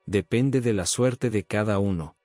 Depende de la suerte de cada uno.